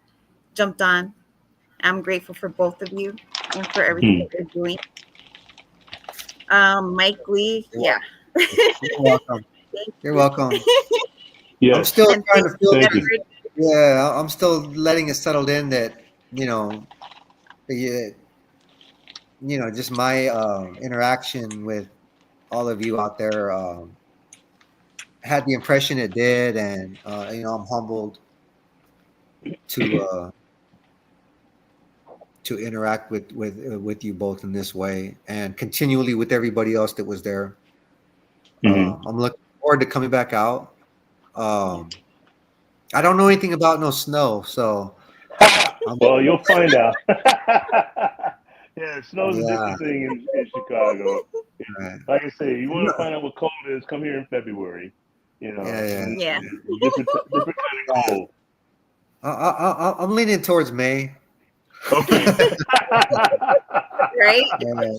jumped on. I'm grateful for both of you and for everything Mhm. that you're doing. Mike Lee, You're yeah. welcome. You're welcome. Thank You're you. welcome. I'm Yes. still And trying thank to you, feel. Thank you. Edward. Yeah, I'm still letting it settle in that yeah, just my interaction with all of you out there had the impression it did, and I'm humbled to uh, to interact with you both in this way, and continually with everybody else that was there. Hmm. I'm looking forward to coming back out. Yeah. Um, I don't know anything about no snow, so I'm Well, you'll find out. Yeah, snow's a yeah, different thing in Chicago. right. Like I say, you want to No, find out what cold is, come here in February. yeah, yeah, And Yeah. different kind of yeah. cold. I'm leaning towards May. Okay. Right? Yeah,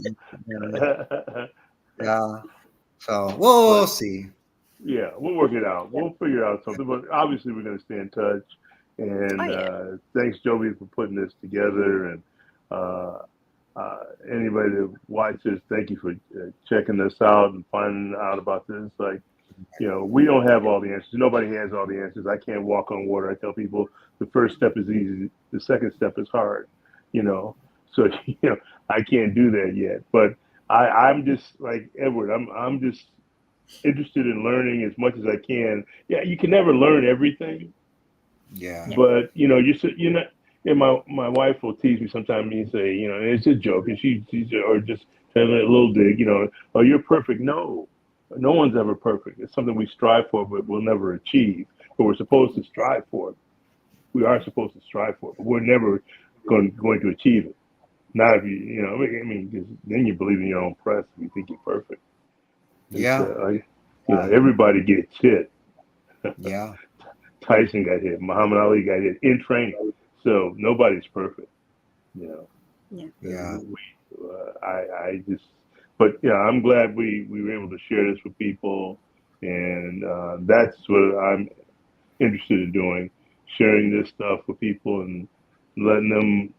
yeah, yeah. So we'll But see. yeah, we'll work it out. We'll figure out something. But obviously, we're going to stay in touch. Oh And yeah. thanks, Jovi, for putting this together. And uh, anybody that watches, thank you for checking us out and finding out about this. Like, we don't have all the answers. Nobody has all the answers. I can't walk on water. I tell people the first step is easy. The second step is hard, you know. So, I can't do that yet. But I'm just like Edward. I'm just interested in learning as much as I can. Yeah, you can never learn everything, Yeah, Yeah. but you're not. And my wife will tease me sometimes and say, and it's a joke, and she's or just trying to let a little dig, oh, you're perfect. No, no one's ever perfect. It's something we strive for, but we'll never achieve. But we're supposed to strive for it. We are supposed to strive for it, but we're never going to achieve it. Not if I mean, 'cause then you believe in your own press if you think you're perfect. It's yeah, everybody gets hit. yeah, Tyson got hit. Muhammad Ali got hit in training. So nobody's perfect. You know, Yeah. yeah, I just, but yeah, I'm glad we were able to share this with people, and that's what I'm interested in doing, sharing this stuff with people and letting them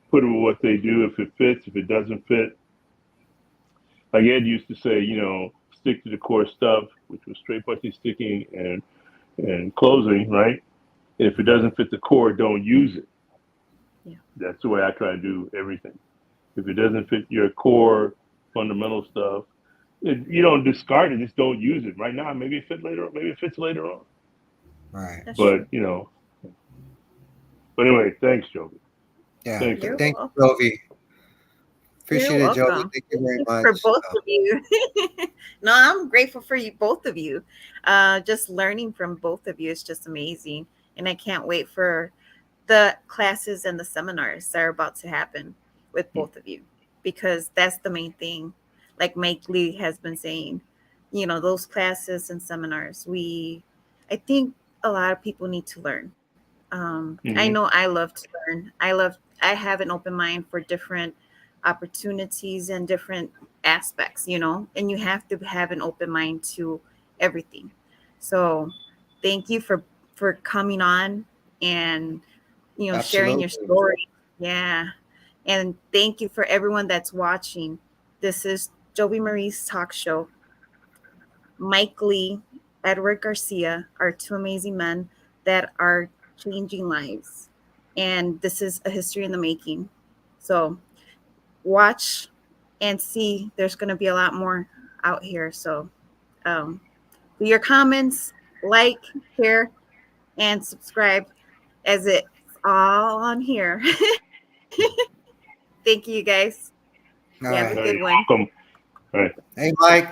put them with what they do. If it fits, if it doesn't fit, like Ed used to say, stick to the core stuff, which was straight punching, sticking, and closing, right? And if it doesn't fit the core, don't use it. Yeah. That's the way I try to do everything. If it doesn't fit your core fundamental stuff, you don't discard it. Just don't use it right now. Maybe it fits later. Maybe it fits later on. Right. That's But true. But anyway, thanks, Jovi. Yeah. Thanks, You're Ed. Thank you, welcome. Jovi. You're Appreciate it, Jovi. welcome. Thank you Thank very you for much. both of you. No, I'm grateful for you, both of you. Just learning from both of you is just amazing, and I can't wait for the classes and the seminars that are about to happen with both of you, because that's the main thing. Like Mike Lee has been saying, those classes and seminars. I think a lot of people need to learn. I know Mm-hmm. I love to learn. I have an open mind for different opportunities and different aspects, and you have to have an open mind to everything. So thank you for coming on and sharing your Absolutely. story. Yeah. And thank you for everyone that's watching. This is Jovi Marie's talk show. Mike Lee, Edward Garcia are two amazing men that are changing lives. And this is a history in the making. So watch and see. There's going to be a lot more out here. So um, your comments, like, share, and subscribe, as it's all on here. Thank you, guys. You All have a right. good You're one. welcome. All right. Hey, Mike.